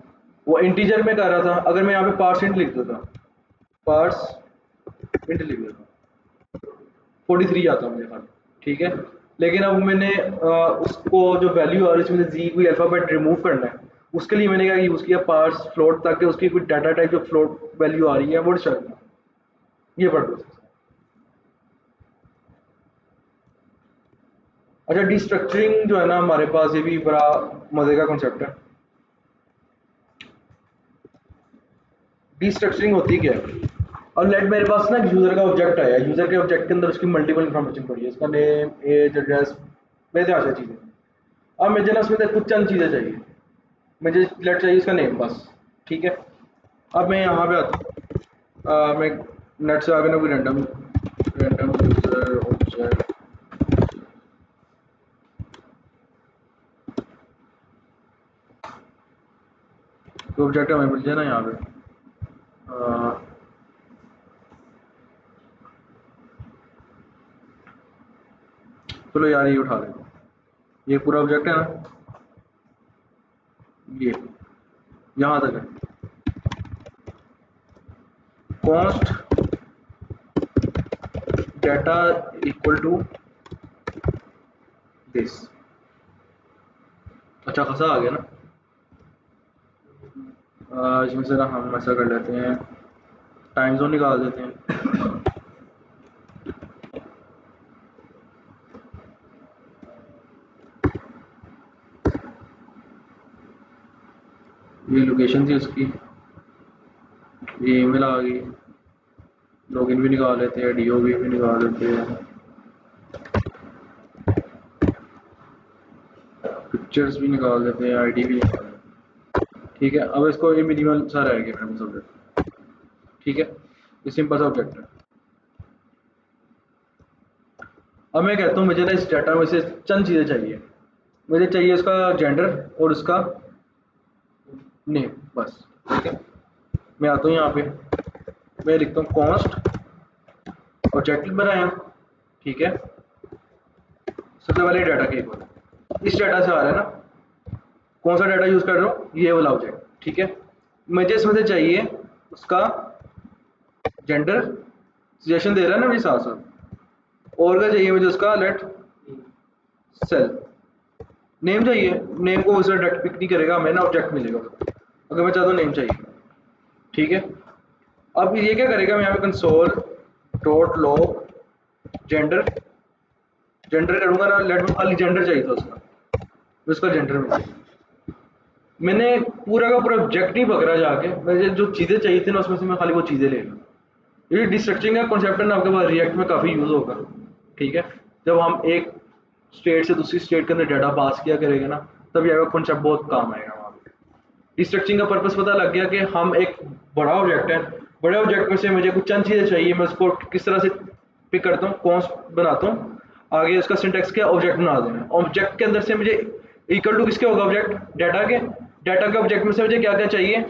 वो इंटीजर में कर रहा था। अगर मैं यहाँ पे पार्स इंट लिख देता, पार्स इंट लिख देता, 43 आता मुझे खाली, ठीक है। लेकिन अब मैंने उसको जो वैल्यू आ रही है उसमें से जी कोई अल्फ़ाबेट रिमूव करना है, उसके लिए मैंने क्या यूज़ किया, पार्स फ्लोट, ताकि उसकी कोई डाटा टाइप जो फ्लोट वैल्यू आ रही है वो डिस्टर्ब, ये पढ़ लो। अच्छा, डिस्ट्रक्चरिंग जो है ना हमारे पास, ये भी बड़ा मज़े का कॉन्सेप्ट है। डिस्ट्रक्चरिंग होती क्या है? और लेट मेरे पास ना यूज़र का ऑब्जेक्ट आया, यूज़र के ऑब्जेक्ट के अंदर उसकी मल्टीपल इन्फॉर्मेशन पड़ी है, इसका नेम, एज, एड्रेस, वैसे ऐसी चीज़ें। अब मुझे ना उसमें से कुछ चंद चीज़ें चाहिए, मुझे लेट चाहिए इसका नेम बस, ठीक है। अब मैं यहाँ पे आता हूँ, मैं नेट से आगे ना कोई रैंडम रैंडम यूज़र ऑब्जेक्ट, तो ऑब्जेक्ट हमें मिल जाए ना यहाँ पे। चलो यार ये उठा लेते हैं, ये पूरा ऑब्जेक्ट है ना, ये यहाँ तक है। Const data equal to this, अच्छा खासा आ गया ना। इसमें से ना हम ऐसा कर लेते हैं, टाइम जोन निकाल देते हैं। ये लोकेशन थी उसकी, ये ईमेल आ गई, लॉगिन भी निकाल लेते हैं, डीओबी भी निकाल लेते हैं, पिक्चर्स भी निकाल देते हैं, आईडी भी निकाल देते हैं। ठीक है, अब इसको ये मिनिमल सा रह गया मेरे पास ऑब्जेक्ट, ठीक है, ये सिंपल सा ऑब्जेक्ट है। अब मैं कहता हूँ मुझे ना इस डाटा में से चंद चीज़ें चाहिए, मुझे चाहिए उसका जेंडर और उसका नेम बस, ठीक है। मैं आता हूँ यहाँ पे, मैं लिखता हूँ कॉस्ट, ऑब्जेक्ट बनाया, ठीक है। सबसे पहले डाटा के इक्वल, इस डाटा से आ रहा है ना, कौन सा डाटा यूज़ कर रहा हूँ, ये वाला ऑब्जेक्ट, ठीक है। मुझे इसमें से चाहिए उसका जेंडर, सजेशन दे रहा है ना मेरे साथ साथ, और क्या चाहिए मुझे उसका लेट सेल, नेम चाहिए, नेम को उसने डायरेक्ट पिक नहीं करेगा, हमें ना ऑब्जेक्ट मिलेगा अगर मैं चाहता हूँ नेम चाहिए, ठीक है। अब ये क्या करेगा, मैं यहाँ पे console dot log gender, gender करूँगा ना, लेट में खाली जेंडर चाहिए था उसका, तो उसका जेंडर मिल जाएगा। मैंने पूरा का पूरा ऑब्जेक्ट नहीं पकड़ा जाके, मुझे जो चीज़ें चाहिए थी ना उसमें से मैं खाली वो चीज़ें ले लूँ। ये डिस्ट्रक्चरिंग का कॉन्सेप्ट है ना, आपके पास रिएक्ट में काफ़ी यूज़ होगा, ठीक है। जब हम एक स्टेट से दूसरी स्टेट के अंदर डाटा पास किया करेंगे ना, तब ये कॉन्सेप्ट बहुत काम आएगा वहाँ पे। डिस्ट्रक्चरिंग का पर्पस पता लग गया कि हम एक बड़ा ऑब्जेक्ट है, बड़े ऑब्जेक्ट में से मुझे कुछ चंद चीज़ें चाहिए, मैं उसको किस तरह से पिक करता हूँ, कॉन्स्ट बनाता हूँ, आगे उसका सिंटैक्स क्या, ऑब्जेक्ट बना देना। ऑब्जेक्ट के अंदर से मुझे इक्वल टू किसके होगा, ऑब्जेक्ट डाटा के, डाटा के ऑब्जेक्ट में से मुझे क्या क्या चाहिए,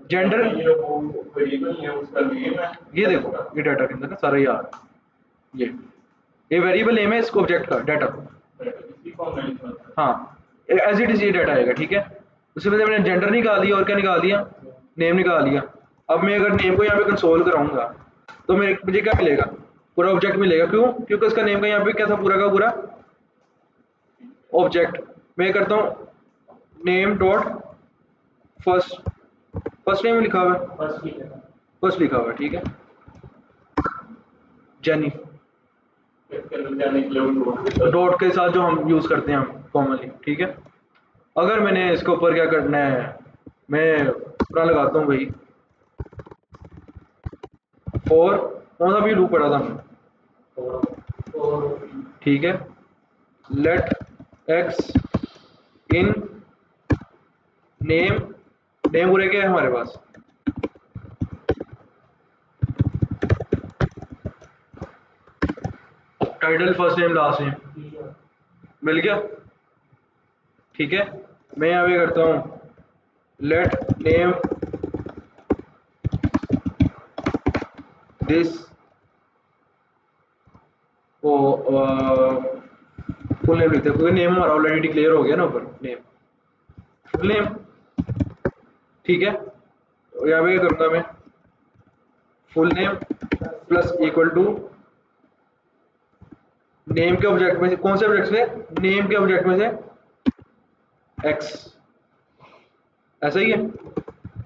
जेंडर, ये वो वेरिएबल है उसका नेम है, ये देखो ये डाटा के अंदर ना सारा ये आ रहा है, ये वेरिएबल नेम है इसको ऑब्जेक्ट का डाटा, इसी फॉर्म में लिखना था। हाँ एज इट इज ये डाटा आएगा, ठीक है। उसके बाद मैंने जेंडर निकाल दिया और क्या निकाल दिया, नेम निकाल दिया। अब मैं अगर नेम को यहाँ पे कंसोल कराऊंगा तो मेरे मुझे क्या मिलेगा, पूरा ऑब्जेक्ट मिलेगा, क्यों, क्योंकि उसका नेम का यहाँ पे क्या था, पूरा का पूरा ऑब्जेक्ट। मैं करता हूँ name dot first, first name लिखा हुआ है, फर्स्ट लिखा था। फर्स्ट लिखा हुआ है, ठीक है, जेनी, इसके अंदर जाने के लिए वो डॉट के साथ जो हम यूज़ करते हैं हम कॉमनली, ठीक है। अगर मैंने इसके ऊपर क्या करना है, मैं पूरा लगाता हूँ भाई, और कौन सा भी लूप पड़ा था, और ठीक है। Let x in name, name पूरे क्या है हमारे पास, title first name last name, मिल गया। ठीक है, मैं यहाँ पे करता हूँ लेट नेम दिस, ओ फुल नेम लिखते हैं क्योंकि नेम हमारा ऑलरेडी डिक्लेयर हो गया ना ऊपर, नेम फुल नेम। ठीक है, तो यहाँ पे क्या करूँगा मैं, full name plus equal to name के ऑब्जेक्ट में से, कौन से ऑब्जेक्ट से, नेम के ऑब्जेक्ट में से एक्स, ऐसा ही है।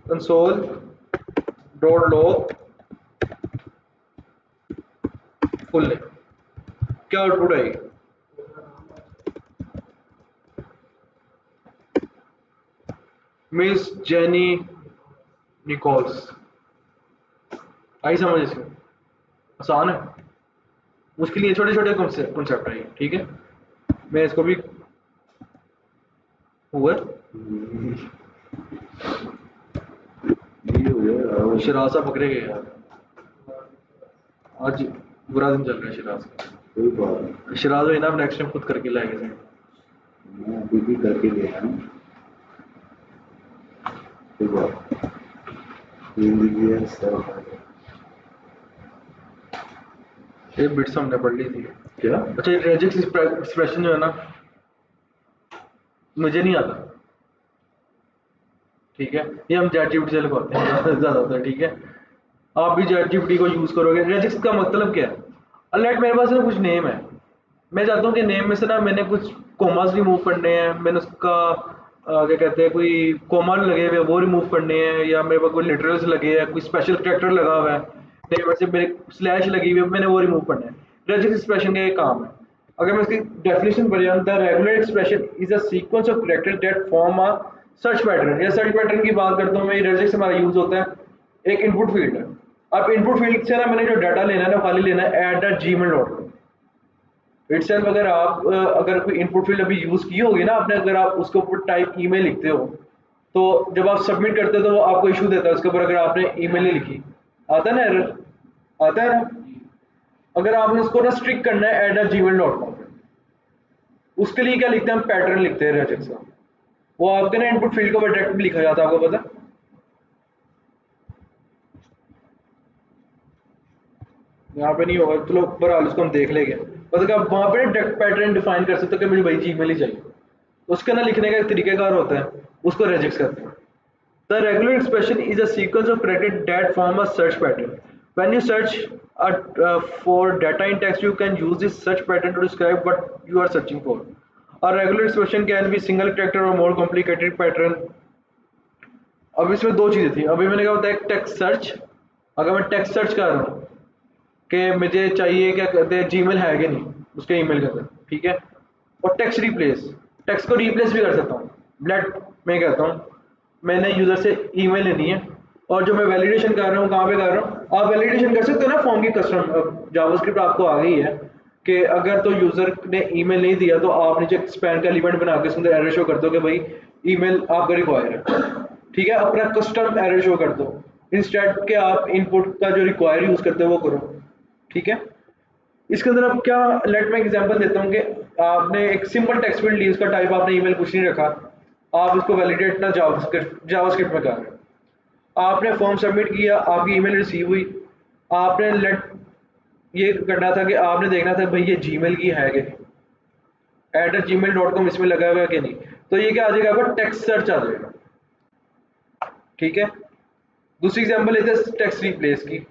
Console dot log full name, क्या आउटपुट आएगी, मिस जेनी निकोल्स। आई समझ इसमें, आसान है, उसके लिए छोटे छोटे कॉन्सेप्ट आएंगे। ठीक है, मैं इसको भी हुआ शरासा पकड़े गए यार, आज बुरा दिन चल रहा है शराज का। शराज है ना, नेक्स्ट टाइम खुद करके लाएंगे सर, मैं अभी भी करके गया हूँ। ये बिट्स हमने पढ़ ली थी क्या? अच्छा, रेजिक्स एक्सप्रेशन जो है ना, मुझे नहीं आता। ठीक है, ये हम चैट जीपीटी से लिखवाते हैं ज़्यादा होता है। ठीक है, आप भी चैट जीपीटी को यूज़ करोगे। रेजिक्स का मतलब क्या है, अलर्ट मेरे पास ना कुछ नेम है, मैं चाहता हूँ कि नेम में से ना मैंने कुछ कोमास रिमूव करने हैं, मैंने उसका क्या कहते हैं, कोई कोमा लगे हुए हैं वो रिमूव करने हैं, या मेरे पास कोई लिटरल्स लगे हैं, कोई स्पेशल कैरेक्टर लगा हुआ है नेम में से, मेरे स्लैश लगी हुई है, मैंने वो रिमूव करना है। रेजिक्स एक्सप्रेशन का ये काम है। अगर मैं इसकी डेफिनेशन पढ़ जाऊँ, the regular expression is a sequence of character that form a search pattern, या सर्च पैटर्न की बात करता हूँ मैं, रेजिक्स हमारा यूज होता है एक इनपुट फील्ड है। अब इनपुट फील्ड से ना मैंने जो डाटा लेना है ना, खाली लेना है @gmail.com इटसेल्फ। अगर आप अगर कोई इनपुट फील्ड अभी यूज की होगी ना आपने, अगर आप उसके ऊपर टाइप ईमेल लिखते हो, तो जब आप सबमिट करते हो तो वो आपको इशू देता है उसके ऊपर, अगर आपने ईमेल नहीं लिखी, आता है ना एरर, आता है ना। अगर आपने उसको ना स्ट्रिक करना है @gmail.com, उसके लिए क्या लिखते हैं हम, पैटर्न लिखते हैं रेजिक्स का, वो आपके ना इनपुट फील्ड को डायरेक्ट लिखा जाता है, आपको पता है। यहाँ पे नहीं होगा, चलो बहरहाल उसको हम देख लेंगे। मतलब आप वहाँ पे डायरेक्ट पैटर्न डिफाइन कर सकते हो कि मुझे भाई जीमेल ही चाहिए, उसके ना लिखने का एक तरीकेकार होता है, उसको रेजिक्स करते हैं। The regular expression is a sequence of character that form a search pattern. When you search for data in text, you can use this search pattern to describe what you are searching for. A regular expression can be single character or more complicated pattern. अब इसमें दो चीज़ें थी, अभी मैंने क्या बताया, टेक्स्ट सर्च। अगर मैं टेक्स्ट सर्च कर रहा हूँ कि मुझे चाहिए, क्या कहते हैं, जीमेल है कि नहीं उसके ईमेल के अंदर, ठीक है, और टेक्स्ट रिप्लेस, टेक्स्ट को रिप्लेस भी कर सकता हूँ। लेट मैं कहता हूँ मैंने यूज़र से ईमेल लेनी है, और जो मैं वैलिडेशन कर रहा हूँ कहाँ पे कर रहा हूँ, आप वैलिडेशन कर सकते हो ना फॉर्म की कस्टम जावास्क्रिप्ट आपको आ गई है कि अगर तो यूज़र ने ईमेल नहीं दिया तो आप नीचे स्पैन का एलिमेंट बना के उसके अंदर एरर शो कर दो कि भाई ईमेल आपका रिक्वायर है। ठीक है, अपना कस्टम एरर शो कर दो, इंस्टेड के आप इनपुट का जो रिक्वायर यूज़ करते हो वो करो। ठीक है, इसके अंदर अब क्या, लेट मैं एग्जांपल देता हूँ कि आपने एक सिंपल टेक्स्ट फील्ड ली, उसका टाइप आपने ईमेल कुछ नहीं रखा, आप इसको वैलिडेट ना जावास्क्रिप्ट में कर रहे हो, आपने फॉर्म सबमिट किया, आपकी ईमेल रिसीव हुई, आपने लेट ये करना था कि आपने देखना था भाई ये जीमेल की है कि नहीं, @gmail.com इसमें लगा हुआ है कि नहीं, तो ये क्या आ जाएगा, आपका टेक्स्ट सर्च आ जाएगा। ठीक है, दूसरी एग्जांपल लेते हैं टेक्स्ट रिप्लेस की।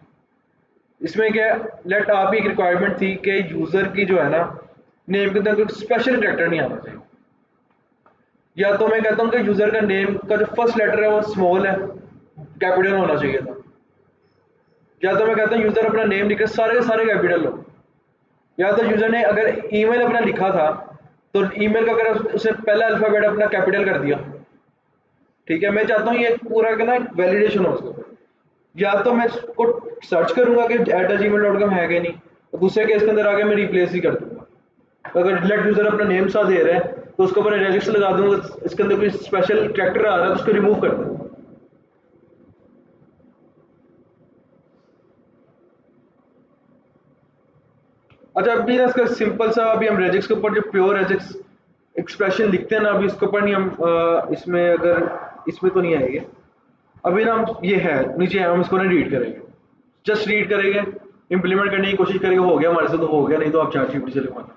इसमें क्या, लेट आपकी एक रिक्वायरमेंट थी कि यूज़र की जो है ना नेम के अंदर कुछ स्पेशल कैरेक्टर नहीं आना चाहिए, या तो मैं कहता हूँ कि यूज़र का नेम का जो फर्स्ट लेटर है वो स्मॉल है, कैपिटल होना चाहिए था, या तो मैं कहता हूँ यूज़र अपना नेम लिखे सारे के सारे कैपिटल हो, या तो यूज़र ने अगर ईमेल अपना लिखा था तो ईमेल का अगर उसने पहला अल्फ़ाबेट अपना कैपिटल कर दिया। ठीक है, मैं चाहता हूँ ये पूरा का ना वैलिडेशन हो उसके ऊपर, या तो मैं इसको सर्च करूंगा कि @gmail.com है कि नहीं, और दूसरे केस के अंदर आके मैं रिप्लेस ही कर दूंगा। अगर लेट यूजर अपना नेम साथ दे रहा है तो उसके ऊपर रेजिक्स लगा दूंगा, इसके अंदर कोई स्पेशल कैरेक्टर आ रहा है तो उसको रिमूव कर दूँ। अच्छा अभी ना इसका सिंपल सा, अभी हम रेजिक्स के ऊपर जो प्योर रेजिक्स एक्सप्रेशन लिखते हैं ना, अभी इसके ऊपर नहीं हम इसमें अगर इसमें तो नहीं आएंगे अभी ना, हम ये है नीचे है, हम इसको ना रीड करेंगे, जस्ट रीड करेंगे, इंप्लीमेंट करने की कोशिश करेंगे, हो गया हमारे से तो हो गया, नहीं तो आप चैट जीपीटी से लिखवाना,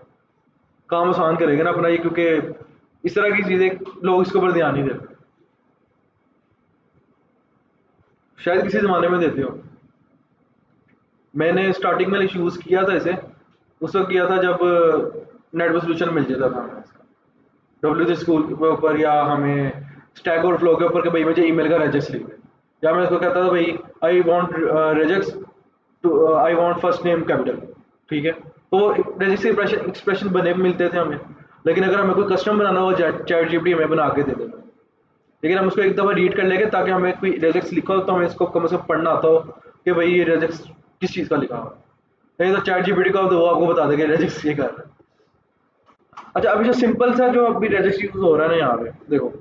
काम आसान करेंगे ना अपना ये, क्योंकि इस तरह की चीज़ें लोग इसके ऊपर ध्यान नहीं देते, शायद किसी ज़माने में देते हो। मैंने स्टार्टिंग में यूज़ किया था इसे, उस वक्त किया था जब नेट पर सोल्यूशन मिल जाता था हमें इसका, डब्ल्यू स्कूल के ऊपर या हमें स्टैक और फ्लो के ऊपर कि भाई मुझे ईमेल का रेजेक्स लिख दे, या मैं उसको कहता था भाई I want regex to, I want first name capital, ठीक है, तो रेजेक्स एक्सप्रेशन बने मिलते थे हमें, लेकिन अगर हमें कोई कस्टम बनाना हो चैट जीपीटी हमें बना के दे देता, लेकिन हम उसको एक दफ़ा रीड कर लेंगे ताकि हमें कोई रेजेक्स लिखा हो तो हमें इसको कम से कम पढ़ना आता हो कि भाई ये रेजेक्स किस चीज़ का लिखा हुआ है, नहीं तो चैट जीपीटी का तो वो आपको बता देगा रेजिक्स ये कर रहा है। अच्छा अभी जो सिंपल सा जो अभी रेजिक्स यूज हो रहा है ना, यहाँ पे देखो,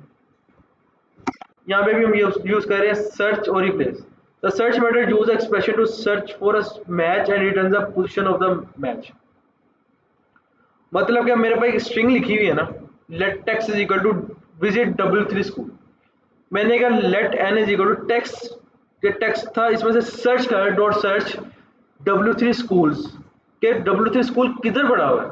यहाँ पे भी हम यूज कर रहे हैं सर्च और replace. The search method use expression to search for a match and return the position of the match. मतलब क्या, मेरे पास एक स्ट्रिंग लिखी हुई है ना, let text is equal to visit W3 school, मैंने कहा let n is equal to text, ये टेक्स्ट था इसमें से सर्च कर डॉट सर्च W3 स्कूल्स, के W3 स्कूल किधर पड़ा हुआ है,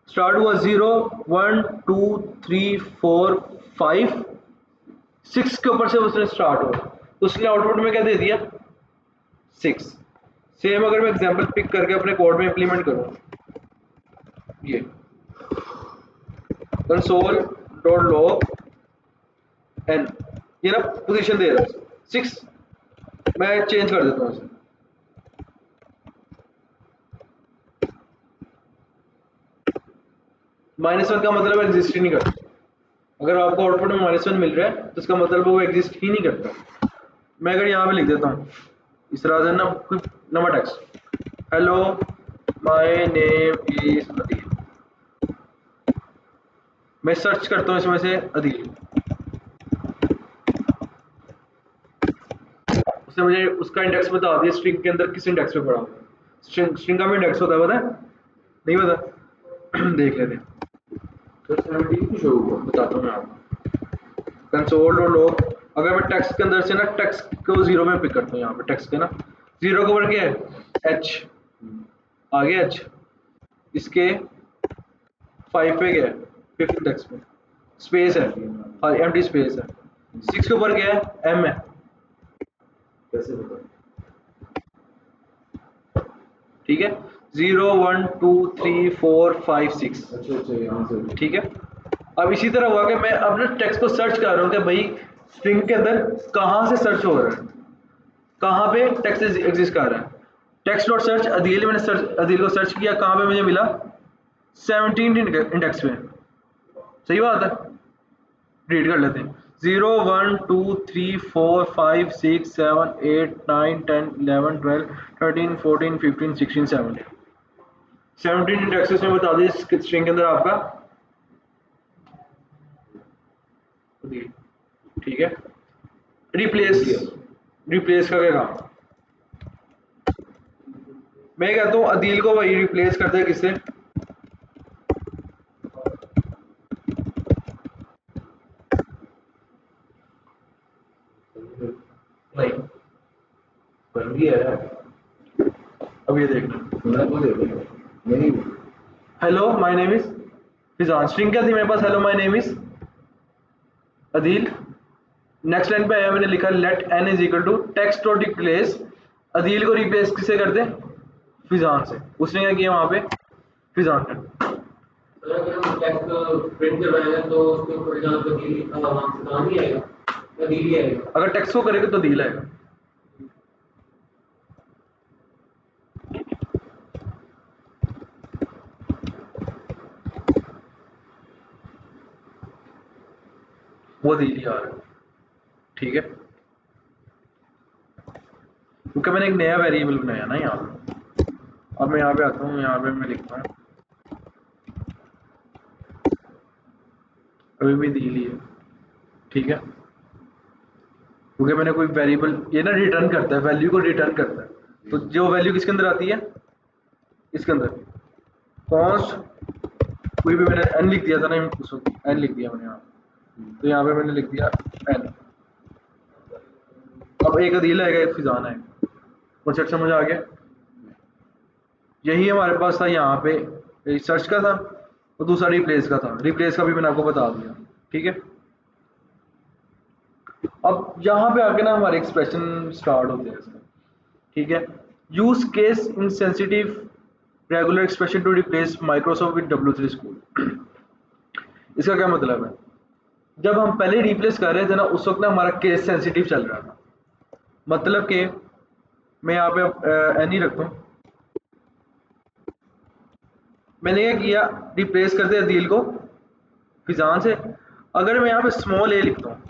स्टार्ट हुआ 0 1 2 3 4 5 6 के ऊपर से उसने स्टार्ट हुआ, तो उसने आउटपुट में क्या दे दिया 6। सेम अगर मैं एग्जांपल पिक करके अपने कोड में इंप्लीमेंट करूँ, ये कंसोल डॉट लॉग n, ये ना पोजीशन दे रहा है 6, मैं चेंज कर देता हूँ इसे, -1 का मतलब एग्जिस्ट ही नहीं करता, अगर आपको आउटपुट में -1 मिल रहा है तो इसका मतलब वो एग्जिस्ट ही नहीं करता। मैं अगर यहाँ पे लिख देता हूँ इस तरह से ना, कोई number text, hello my name is Adeel, मैं सर्च करता हूँ इसमें से अदील, उसने मुझे उसका इंडेक्स बता दिया स्ट्रिंग के अंदर किस इंडेक्स पे पड़ा हुआ है, स्ट्रिंग का भी इंडेक्स होता है पता है, नहीं पता देख लेते हैं, तो 17 की शो हुआ। बताता हूँ मैं आपको, कंसोल और लॉग, अगर मैं टेक्स्ट के अंदर से ना टेक्स्ट को 0 में पिक करता हूँ, यहाँ पे टेक्स्ट के ना 0 के ऊपर क्या है h, आगे h, इसके 5 पे क्या है 5th इंडेक्स पे स्पेस है, एम्प्टी स्पेस है, 6 के ऊपर क्या है m है, कैसे बता? ठीक है 0 1 2 3 4 5 6, अच्छा यहाँ से। ठीक है। अब इसी तरह हुआ कि मैं अपने टेक्स्ट को सर्च कर रहा हूँ कि भाई स्ट्रिंग के अंदर कहाँ से सर्च हो रहा है, कहाँ पे टेक्स्ट एग्जिस्ट कर रहा है, टेक्स्ट डॉट सर्च अदील, मैंने सर्च अदील को सर्च किया, कहाँ पे मुझे मिला 17 इंडेक्स में, सही बात है, रीड कर लेते हैं 0 1 2 3 4 5 6 7 8 9 10 11 12 13 14 15 16 17, 17 इंडेक्सेस में बता दें स्ट्रिंग के अंदर आपका अदील, ठीक है। रिप्लेस का क्या काम, मैं कहता हूँ अदील को वही रिप्लेस करते हैं किससे, नहीं बन गया है। अब ये देखना, मैं तो देखो नहीं। Hello my name is Fizan, string क्या थी मेरे पास, hello my name is Adeel, next line पे आया मैंने लिखा let n is equal to text dot replace, Adeel को रिप्लेस किससे करते फिजान से, उसने क्या किया वहां पे फिजान कर, अगर हम टेक्स्ट प्रिंट करवाएंगे तो उसके ऊपर जान तो दी वहां से काम ही आएगा, या दी ही आएगा, अगर टेक्स्ट को करेगा तो अदील आएगा, वो अदील ही आ रहा है, ठीक है, क्योंकि मैंने एक नया वेरिएबल बनाया ना यहाँ पे। अब मैं यहाँ पे आता हूँ, यहाँ पे मैं लिखता हूँ अभी भी दी ली है, ठीक है, क्योंकि मैंने कोई वेरिएबल, ये ना रिटर्न करता है, वैल्यू को रिटर्न करता है, तो जो वैल्यू किसके अंदर आती है, इसके अंदर कॉन्स्ट, कोई भी मैंने एन लिख दिया था ना उस वक्त, एन लिख दिया मैंने यहाँ, तो यहाँ पे मैंने लिख दिया एन। अब एक अदील आएगा, एक फिजान आएगा, कॉन्सेप्ट समझ आ गया। यही हमारे पास था यहाँ पे, सर्च का था और दूसरा रिप्लेस का था, रिप्लेस का भी मैंने आपको बता दिया, ठीक है। अब यहाँ पे आके ना हमारे एक्सप्रेशन स्टार्ट होते हैं इसमें, ठीक है। Use case insensitive regular expression to replace Microsoft with W3 school. इसका क्या मतलब है, जब हम पहले रिप्लेस कर रहे थे ना, उस वक्त ना हमारा केस सेंसिटिव चल रहा था, मतलब कि मैं यहाँ पे एन ही रखता हूँ, मैंने क्या किया, रिप्लेस करते अदील को फिजान से, अगर मैं यहाँ पे स्मॉल ए लिखता हूँ,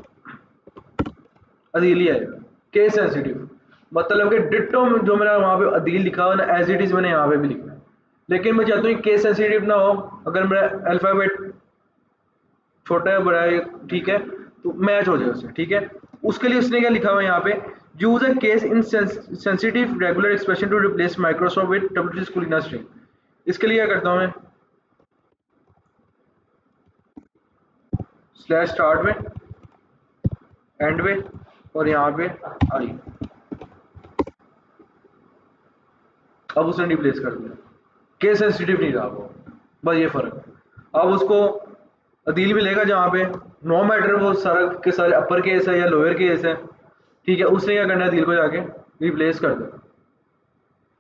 अदील ही आएगा, केस सेंसिटिव, मतलब कि डिट्टो में जो मैंने वहाँ पे अदील लिखा हुआ ना, एज इट इज मैंने यहाँ पे भी लिखना है, लेकिन मैं चाहता हूँ केस सेंसिटिव ना हो, अगर मेरा अल्फाबेट छोटा है बड़ा है, ठीक है, तो मैच हो जाए उससे, ठीक है। उसके लिए उसने क्या लिखा हुआ है यहाँ पे, use a case in sensitive regular expression to replace Microsoft with W3 school in string. इसके लिए क्या करता हूँ मैं, स्लैश स्टार्ट में, एंड में, और यहाँ पे आई, अब उसने रिप्लेस कर दिया, केस सेंसिटिव नहीं रहा वो, बस ये फर्क है। अब उसको अदील मिलेगा जहाँ पे नो मैटर वो सारा के सारे अपर केस है या लोअर केस है, ठीक है, उसने क्या करना है, अदील को जाके रिप्लेस कर देना,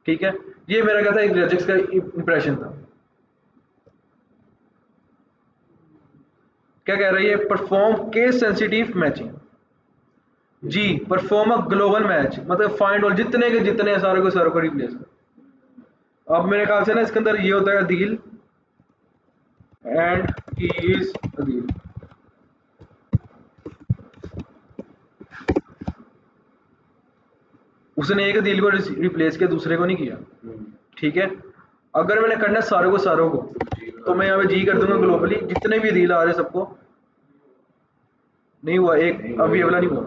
ठीक है। ये मेरा क्या था, एक रेजिक्स का इंप्रेशन था। क्या कह रही है, परफॉर्म केस सेंसिटिव मैचिंग, जी, परफॉर्म अ ग्लोबल मैच, मतलब फाइंड ऑल, जितने के जितने सारे को रिप्लेस कर। अब मेरे ख्याल से ना इसके अंदर ये होता है Adeel and he is Adeel, उसने एक अदील को रिप्लेस किया, दूसरे को नहीं किया, ठीक है। अगर मैंने करना है सारों को तो मैं यहाँ पे जी कर दूंगा, ग्लोबली जितने भी अदील आ रहे हैं सबको, नहीं हुआ एक, अभी अगला नहीं हुआ,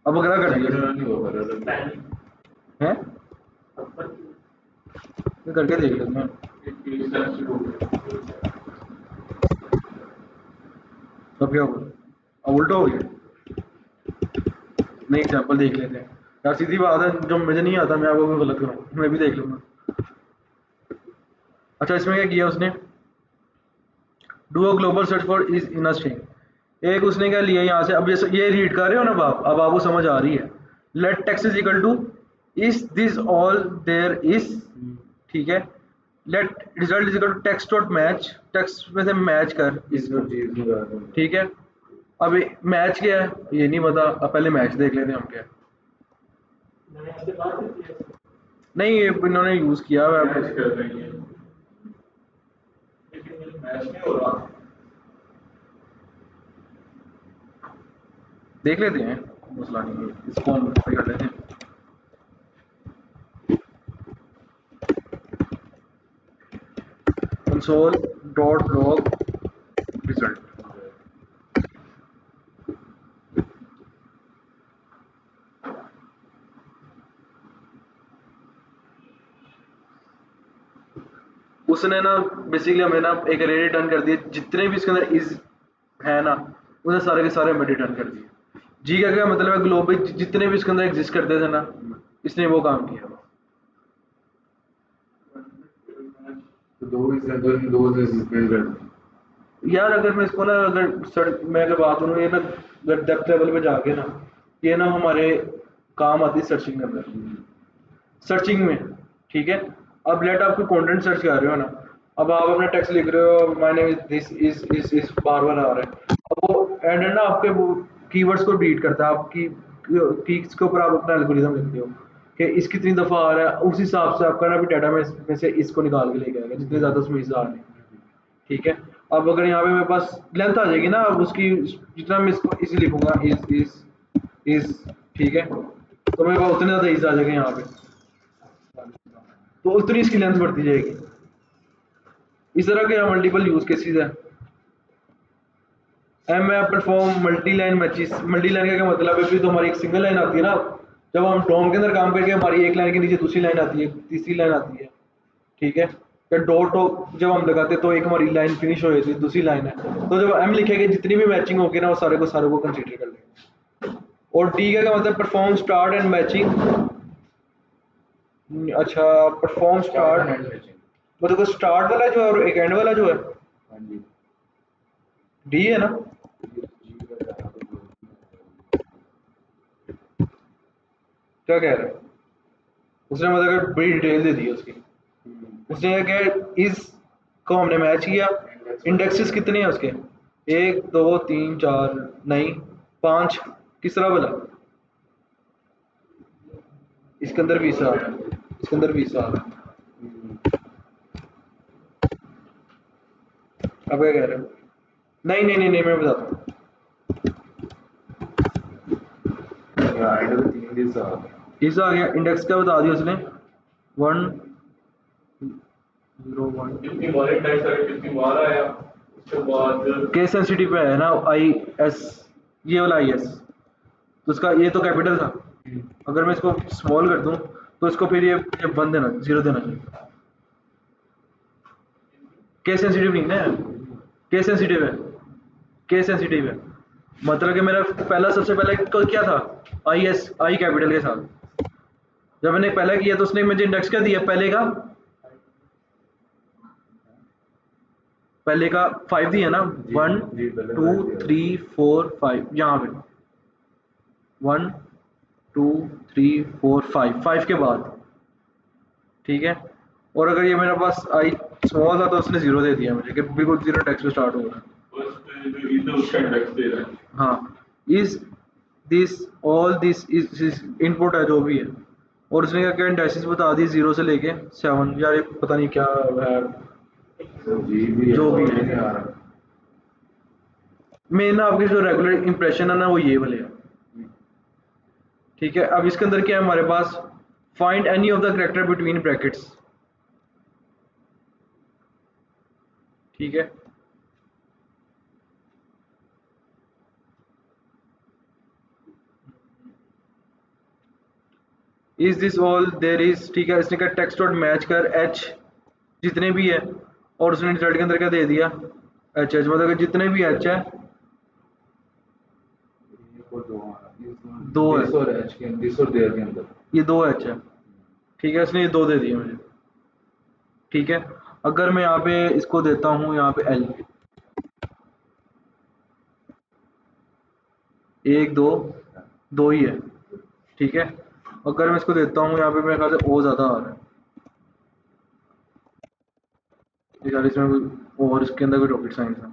अब अगला कर दिया है, मैं करके देख लेता हूँ, अब क्या हुआ, अब उल्टा हो गया, नहीं एग्जाम्पल देख लेते हैं यार, सीधी बात है, जो मुझे नहीं आता मैं आपको गलत करूँ, मैं भी देख लूंगा। अच्छा, इसमें क्या किया उसने, do a global search for is in string, एक उसने क्या लिया यहाँ से, अब ये रीड कर रहे हो ना आप, अब आपको समझ आ रही है, let text is equal to is this all there is, ठीक है, let result is equal to text dot match, text में से मैच कर इस, ठीक है। अब मैच क्या है ये नहीं पता, अब पहले मैच देख लेते हैं हम क्या है। नहीं, ये इन्होंने यूज किया हुआ है, मैच कर रही है, लेकिन ये मैच नहीं हो रहा। देख लेते हैं, मसला नहीं है, इसको हम कॉपी कर लेते हैं, कंसोल डॉट लॉग रिजल्ट, उसने ना बेसिकली हमें ना एक अरे रिटर्न कर दिया, जितने भी इसके अंदर इज है ना, उन्हें सारे के सारे हमें रिटर्न कर दिए। जी का क्या मतलब है, ग्लोबल जितने भी इसके अंदर एग्जिस्ट करते थे ना, इसने वो काम किया। तो दो से प्रिंट कर दो। यार अगर मैं इसको ना, मैं अगर बात करूँ, ये ना अगर डेप्थ लेवल पे जाके ना, ये ना हमारे काम आती है सर्चिंग के अंदर, सर्चिंग में, ठीक है। अब लेट आप कोई कंटेंट सर्च कर रहे हो ना, अब आप अपना टेक्स्ट लिख रहे हो, my name is this is बार बार आ रहा है, अब वो एंड ना आपके वो कीवर्ड्स को रीड करता है, आपकी कीज के ऊपर आप अपना एल्गोरिथम लिखते हो कि इस कितनी दफ़ा आ रहा है, उस हिसाब से आपका ना भी डाटा में से इसको निकाल के लेके आएगा, जितने ज़्यादा उसमें इस आ रहे हैं, ठीक है। अब अगर यहाँ पे मेरे पास लेंथ आ जाएगी ना, अब उसकी जितना मैं इसको इसी लिखूंगा इज, ठीक है, तो मेरे पास उतने ज़्यादा इज आ जाएगा यहाँ पे, तो उतनी इसकी लेंथ बढ़ती जाएगी। इस तरह के मल्टीपल यूज केसेस है, एम है perform multi line matches. Multi line का क्या मतलब है, फिर तो हमारी एक सिंगल लाइन आती है ना, जब हम डोम के अंदर काम करके हमारी एक लाइन के नीचे दूसरी लाइन आती है, तीसरी लाइन आती है, ठीक है। या डॉट हो जब हम लगाते हैं तो एक हमारी लाइन फिनिश हो जाती है, दूसरी लाइन है। तो जब एम लिखेंगे जितनी भी मैचिंग होगी ना वो सारे को कंसीडर कर लेंगे। और टी का क्या मतलब परफॉर्म स्टार्ट एंड मैचिंग। अच्छा, perform start start and and matching. वो देखो स्टार्ट वाला जो है और एक एंड वाला जो है, हाँ जी। डी है ना। ये जी का यहाँ पे जो क्या कह रहा है उसने, मतलब बड़ी डिटेल दे दी है उसकी। उसने क्या इस को हमने मैच किया, इंडेक्सेस कितने हैं उसके, 1 2 3 4 नहीं 5, किस तरह बोला, इसके अंदर भी हिस्सा आ रहा है, इसके अंदर भी हिस्सा आ रहा है। अब क्या कह रहे हो, नहीं मैं बताता हूँ। यहाँ एंड में 3 दिस आ गए। हिस्सा आ गया, इंडेक्स क्या बता दिया उसने, 1 0 1। जितनी हमारे टाइम सारे जितनी बार आया उसके बाद केस सेंसिटिव पे है ना आई एस, ये वाला आई एस, तो उसका ये तो कैपिटल था, अगर मैं इसको स्मॉल कर दूं तो इसको फिर ये 1 देना, 0 देना चाहिए। केस सेंसिटिव नहीं ना, केस सेंसिटिव है, केस सेंसिटिव है। मतलब कि मेरा पहला सबसे पहले क्या था, आई एस, आई कैपिटल के साथ। जब मैंने पहला किया तो उसने मुझे इंडेक्स क्या दिया, पहले का 5 दिया ना, जी 1 जी पहले 2 5 दिया। 3 4 5, यहाँ पे 1 2 3 4 5, 5 के बाद, ठीक है। और अगर ये मेरे पास आई स्मॉल था तो उसने 0 दे दिया मुझे कि बिल्कुल 0 टेक्स्ट पे स्टार्ट हो रहा है। फर्स्ट जो इज उसका इंडेक्स दे रहा है। हाँ, is this all this is input है जो भी है। और उसने क्या क्या इंडेक्सेस बता दी 0 से लेके 7, यार ये पता नहीं क्या है, जी भी है जो भी और है। नहीं आ रहा। मेन ना आपके जो रेगुलर इंप्रेशन है ना वो ये वाले है, ठीक है। अब इसके अंदर क्या है हमारे पास, find any of the character between brackets, ठीक है। Is this all there is, ठीक है। इसने कहा टेक्स्ट डॉट मैच कर एच जितने भी है, और उसने रिजल्ट के अंदर क्या दे दिया, एच एच, मतलब कि जितने भी एच है, एक और दो हाँ, दो है, दिस और एच के दिस और देयर के अंदर। ये 2 एच है, ठीक है। इसने ये 2 दे दिए मुझे, ठीक है। अगर मैं यहाँ पे इसको देता हूँ यहाँ पे एल, 1 2 2 ही है, ठीक है। अगर मैं इसको देता हूँ यहाँ पे मेरे ख्याल से ओ ज़्यादा आ रहा है, यार इसमें और इसके अंदर कोई रॉकेट साइंस है,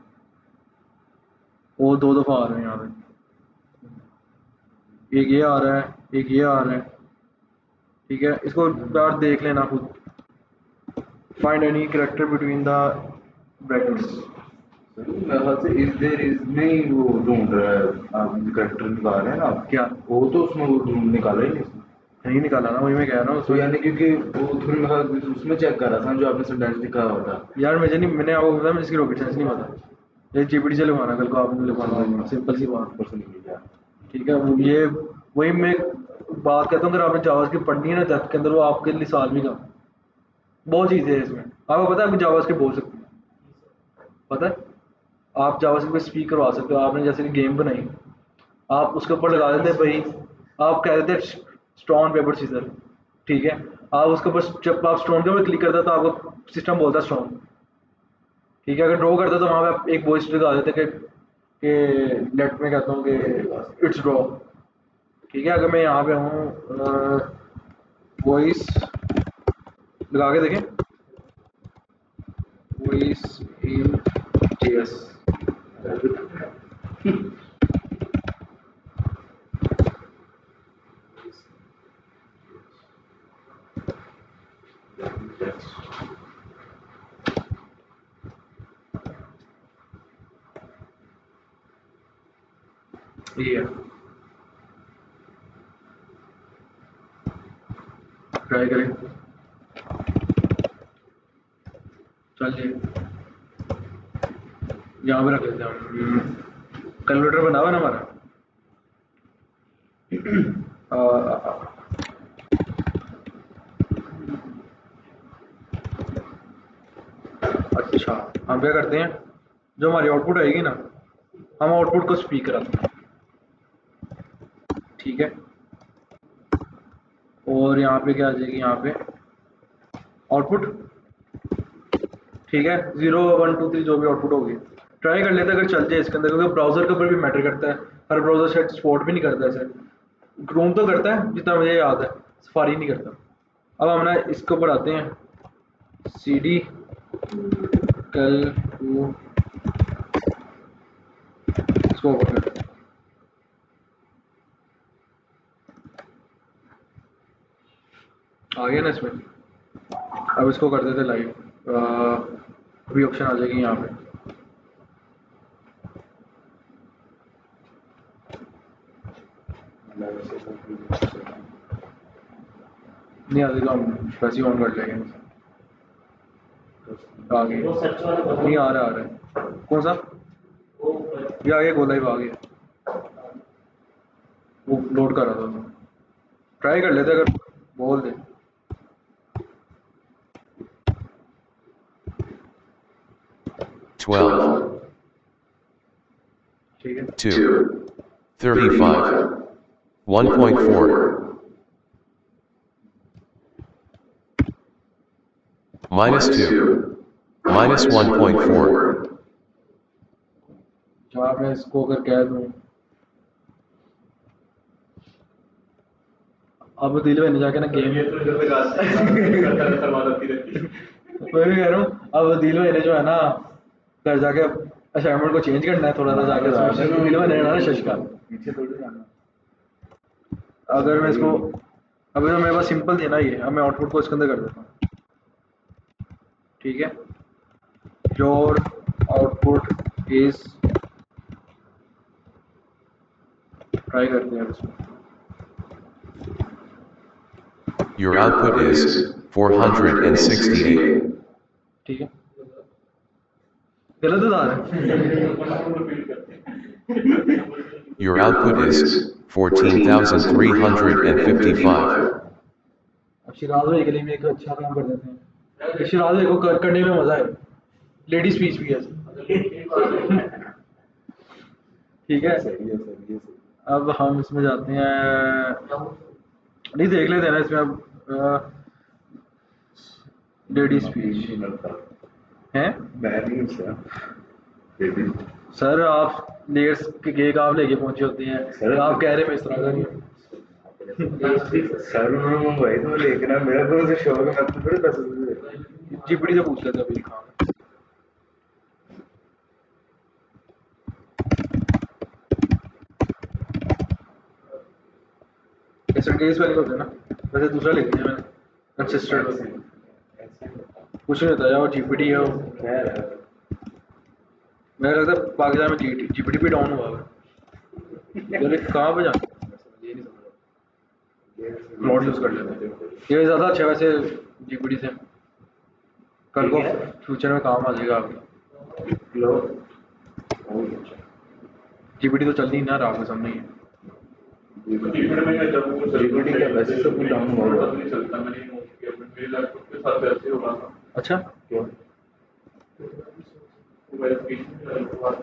ओ 2 दफ़ा आ रहे हैं यहाँ पे, एक ये आ रहा है एक ये आ रहा है, ठीक है। इसको यार देख लेना खुद, find any character between the brackets. मेरे ख्याल से इज देयर इज नहीं वो ढूंढ रहा है, आप करेक्टर निकाल रहे हैं ना आप। क्या वो तो उसमें वो ढूंढ निकाला ही नहीं उसने। नहीं निकाला ना, वही मैं कह रहा हूँ तो उसमें। यानी क्योंकि वो फिर मेरे ख्याल उसमें चेक कर रहा था जो आपने सेंटेंस लिखा हुआ था। यार मुझे नहीं, मैंने आपको बताया मुझे इसकी रॉकेट साइंस नहीं पता, ये जीपीटी से लगवाना कल को आपने लगवाना, सिंपल सी बात, ऊपर से निकल गया। ठीक है। ये वही मैं बात करता हूँ, अगर आपने जावास्क्रिप्ट पढ़नी है ना 10 के अंदर, वो आपके लिए साल भी कम, बहुत चीज़ें हैं इसमें। आपको पता है आप जावास्क्रिप्ट बोल सकते हैं, पता है, आप जावास्क्रिप्ट पे स्पीक करवा सकते हो। आपने जैसे कि गेम बनाई, आप उसके ऊपर लगा देते हैं भाई, आप कह देते हैं स्टोन पेपर सीजर, ठीक है। आप उसके ऊपर जब आप स्टोन के ऊपर क्लिक करते हो तो आपको सिस्टम बोलता है स्टोन, ठीक है। अगर ड्रॉ करते हो तो वहाँ पे आप एक वॉइस लगा देते हैं कि लेट में कहता हूँ कि इट्स ड्रॉ, ठीक है। अगर मैं यहाँ पे हूँ वॉइस लगा के देखें, वॉइस इन जेएस, ये है, ट्राई करें, चलिए यहाँ पे रख लेते हैं हम। कैलकुलेटर बना हुआ ना हमारा। आ, आ, आ, अच्छा, हम क्या करते हैं, जो हमारी आउटपुट आएगी ना, हम आउटपुट को स्पीक कराते हैं, ठीक है। और यहाँ पे क्या आ जाएगी, यहाँ पे आउटपुट, ठीक है, 0 1 2 3 जो भी आउटपुट होगी ट्राई कर लेते हैं अगर चल जाए इसके अंदर, क्योंकि ब्राउजर के ऊपर भी मैटर करता है। हर ब्राउजर शायद सपोर्ट भी नहीं करता है, क्रोम तो करता है जितना मुझे याद है, सफारी नहीं करता। अब हम ना इसके ऊपर आते हैं, CD कैलकुलेटर, इसको ओपन करते हैं। आ गया ना इसमें। अब इसको कर देते लाइव, अभी ऑप्शन आ जाएगी यहाँ पे। नहीं आती तो हम वैसे ही ऑन कर लेंगे। आ गई, वो सर्च वाला बटन नहीं आ रहा, आ रहा है। कौन सा? वो ये आ गया, गोला ही आ गया, वो लोड कर रहा था। ट्राई कर लेते अगर बोल दे। ठीक है, 2, 35, 1.4, -2, -1.4, जवाब मैं इसको अगर कह दूं, अब दिल में नहीं जाके ना गेम, ये तो इधर तक आता है करवा देती रहती है। मैं भी कह रहा हूँ अब दिल में जो है ना, घर जाके असाइनमेंट को चेंज करना है थोड़ा सा जाके, दिल में रहना ना शश का। पीछे थोड़ी जाना। अगर मैं इसको, अभी तो मेरे पास सिंपल थी ना ये, अब मैं आउटपुट को इसके अंदर कर देता हूँ, ठीक है। योर आउटपुट इज, ट्राई करते हैं इसमें। your output is 468, ठीक है, गलत बता रहे हैं। your output is 14,355, अब शिराज भाई के लिए भी एक अच्छा काम कर देते हैं, शिराज भाई को करने में मजा है, लेडी स्पीच भी है। ठीक है, सही है, सही है। अब हम इसमें जाते हैं, नहीं देख लेते हैं ना इसमें अब, लेडी स्पीच है। मैं नहीं हूँ सर। बेबी सर आप लेयर्स के केक आप लेके पहुंचे होते हैं, सर, आप कह रहे हैं मैं इस तरह का नहीं हूँ। सर उन्होंने मंगवाई तो लेकिन अब मेरा कौन सा शौक है, मैं तो थोड़े पैसे दे। जीपीडी से पूछ लेते हैं अभी काम। एसिड केस वाली होते हैं ना, वैसे दूसरा लिख दिया मैंने, कंसिस्टेंट कुछ नहीं होता, या वो जीपीडी है वो। मेरा लगता है पाकिस्तान में जीपीडी भी डाउन हुआ है यार, कहाँ पे जाना, ये नहीं समझ रहा। क्लाउड यूज कर लेते हैं, ये ज़्यादा अच्छा है वैसे जीपीडी से, कल को फ्यूचर में काम आ जाएगा आपके। जीपीडी तो चल नहीं ना रहा, आपके सामने ही है। जीपीडी का वैसे सब कुछ डाउन हुआ होगा। नहीं चलता, मैंने नोट किया, मेरे लैपटॉप के साथ ऐसे हो रहा था। अच्छा, क्यों? वेरिफिकेशन के बाद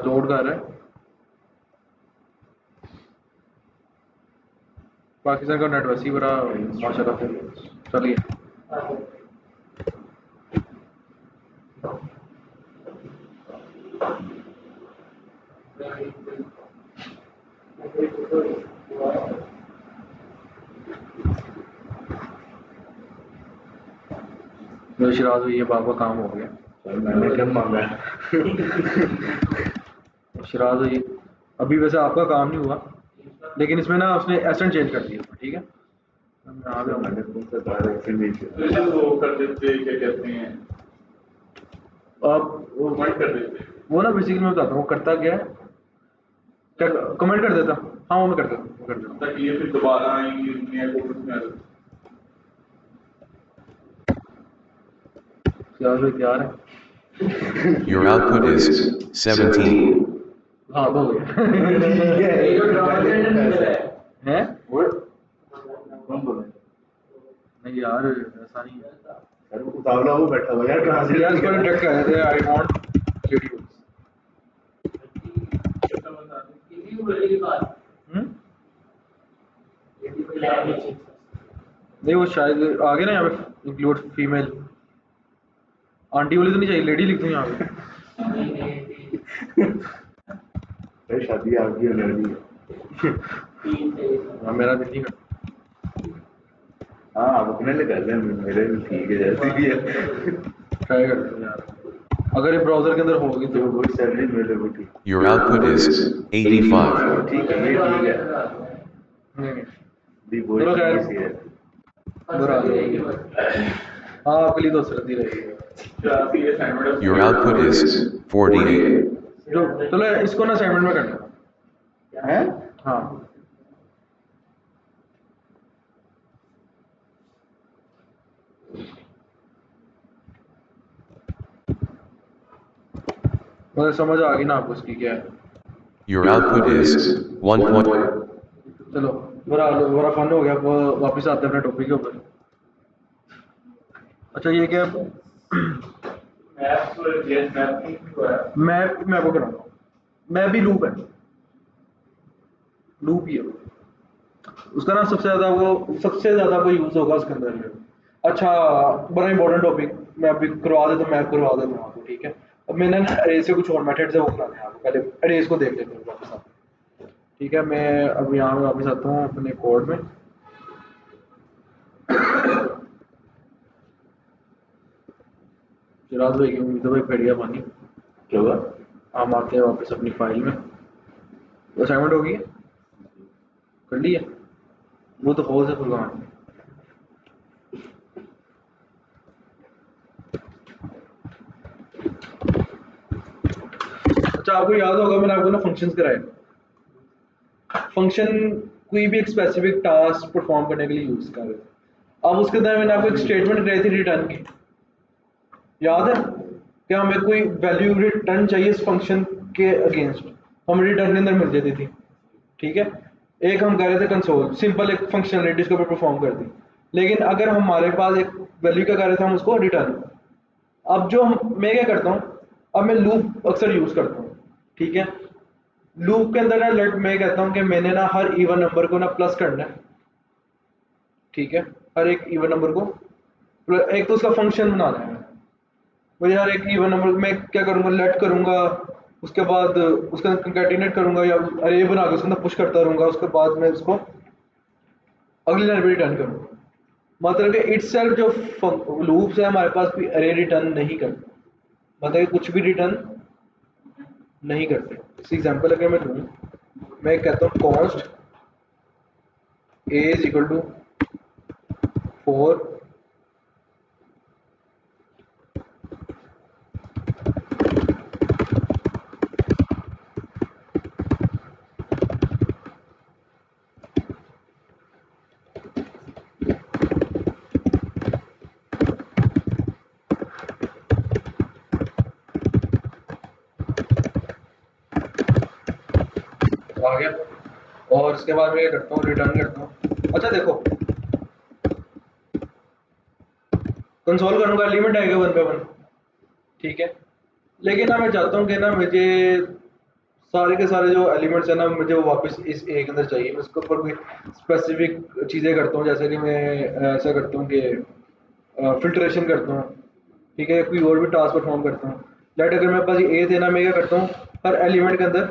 लोड कर रहा है, पाकिस्तान का नेट वैसे ही बड़ा माशाल्लाह से चलिए। शिराज ये बाबा काम हो गया, सर मैंने क्या मांगा? शिराज ये अभी वैसे आपका काम नहीं हुआ, लेकिन इसमें ना उसने एसेंट चेंज कर दिया, ठीक है। यहाँ पे मैंने कौन सा डायरेक्शन नहीं किया। तो वो कर देते, क्या कहते हैं, आप कमेंट कर देते वो ना बेसिकली मैं बताता हूँ वो करता क्या है, क्या कमेंट कर देता, हाँ वो मैं कर देता, ताकि ये फिर दोबारा आएंगे नया कोड में आ जाए। यार तैयार है Your output is 17. हाँ तो हो गया ये जो ड्रामा के अंदर निकला है हैं कौन बोला नहीं यार ऐसा नहीं है अरे उतावला वो बैठा हुआ यार कहाँ से यार इसको ट्रैक कर रहे थे आई वांट लेडीज किसी को बोलने की बात नहीं वो शायद आगे ना यहाँ पे इंक्लूड फीमेल आंटी वाली तो नहीं चाहिए लेडी लिख दूँ यहाँ पे अरे शादी आपकी है लड़की है हाँ मेरा दिल नहीं करता हाँ आप अपने लिए कर लें मेरे भी ठीक है जैसी भी है ट्राई करते हैं यार अगर ये ब्राउजर के अंदर होगी जो तो वही सैलरी मिले वो ठीक Your output is 85. ठीक है ये ठीक है नहीं दी वही चलो खैर। सी है बुरा हाँ आपके लिए तो सर्दी रहेगी Your output is 48. जो चलो इसको ना असाइनमेंट में करना हैं हाँ मुझे समझ आ गई ना आपको इसकी क्या है Your output is 1. चलो बड़ा फन हो गया वो वापस आते हैं अपने टॉपिक के ऊपर अच्छा ये क्या मैं आपको कराऊंगा मैं भी लूप है लूप ही है वो। उसका ना सबसे ज़्यादा वो यूज़ होगा उसके अंदर अच्छा बड़ा इंपॉर्टेंट टॉपिक मैं अभी करवा देता हूँ आपको ठीक है अब मैंने ना अरे से कुछ और मेथड्स है वो कराने हैं आपको पहले अरेज को देख लेते हैं वापस आते हैं ठीक है मैं अब यहाँ पे वापस आता हूँ अपने कोड में चिराग भाई की उम्मीद भाई फट गया पानी क्या हुआ हम आते हैं वापस अपनी फाइल में असाइनमेंट होगी कर ली है वो तो होल से फुलवान अच्छा आपको याद होगा मैंने आपको ना फंक्शंस कराए फंक्शन कोई भी एक स्पेसिफिक टास्क परफॉर्म करने के लिए यूज कर रहे थे अब उसके अंदर मैंने आपको एक स्टेटमेंट कराई थी रिटर्न की याद है कि हमें कोई वैल्यू रिटर्न चाहिए इस फंक्शन के अगेंस्ट हमें रिटर्न के अंदर मिल जाती थी ठीक है एक हम कर रहे थे कंसोल सिंपल एक फंक्शनलिटी इसके ऊपर परफॉर्म कर दी लेकिन अगर हमारे पास एक वैल्यू क्या कर रहे थे हम उसको रिटर्न अब मैं क्या करता हूँ अब मैं लूप अक्सर यूज करता हूँ ठीक है लूप के अंदर ना लेट मैं कहता हूँ कि मैंने ना हर इवन नंबर को ना प्लस करना है ठीक है हर एक इवन नंबर को एक तो उसका फंक्शन बनाना है मुझे हर एक इवन नंबर मैं क्या करूँगा लेट करूँगा उसके बाद उसका कंकैटिनेट करूँगा या अरे बना के उसके अंदर पुश करता रहूँगा उसके बाद मैं उसको अगली लाइन पे रिटर्न करूँगा मतलब कि इटसेल्फ जो लूप्स है हमारे पास कोई अरे रिटर्न नहीं करते मतलब कि कुछ भी रिटर्न नहीं करते इस एग्जांपल अगर मैं लूँ मैं कहता हूँ const a is equal to 4 आ गया और उसके बाद मैं क्या करता हूँ रिटर्न करता हूँ अच्छा देखो कंसोल करूँगा एलिमेंट आएगा 1 पे 1 ठीक है लेकिन ना मैं चाहता हूँ कि ना मुझे सारे के सारे जो एलिमेंट्स हैं ना मुझे वो वापस इस ए के अंदर चाहिए मैं उसके ऊपर कोई स्पेसिफिक चीज़ें करता हूँ जैसे कि मैं ऐसा करता हूँ कि फिल्ट्रेशन करता हूँ ठीक है कोई और भी टास्क परफॉर्म करता हूँ लेट अगर मेरे पास ए थे ना मैं क्या करता हूँ हर एलिमेंट के अंदर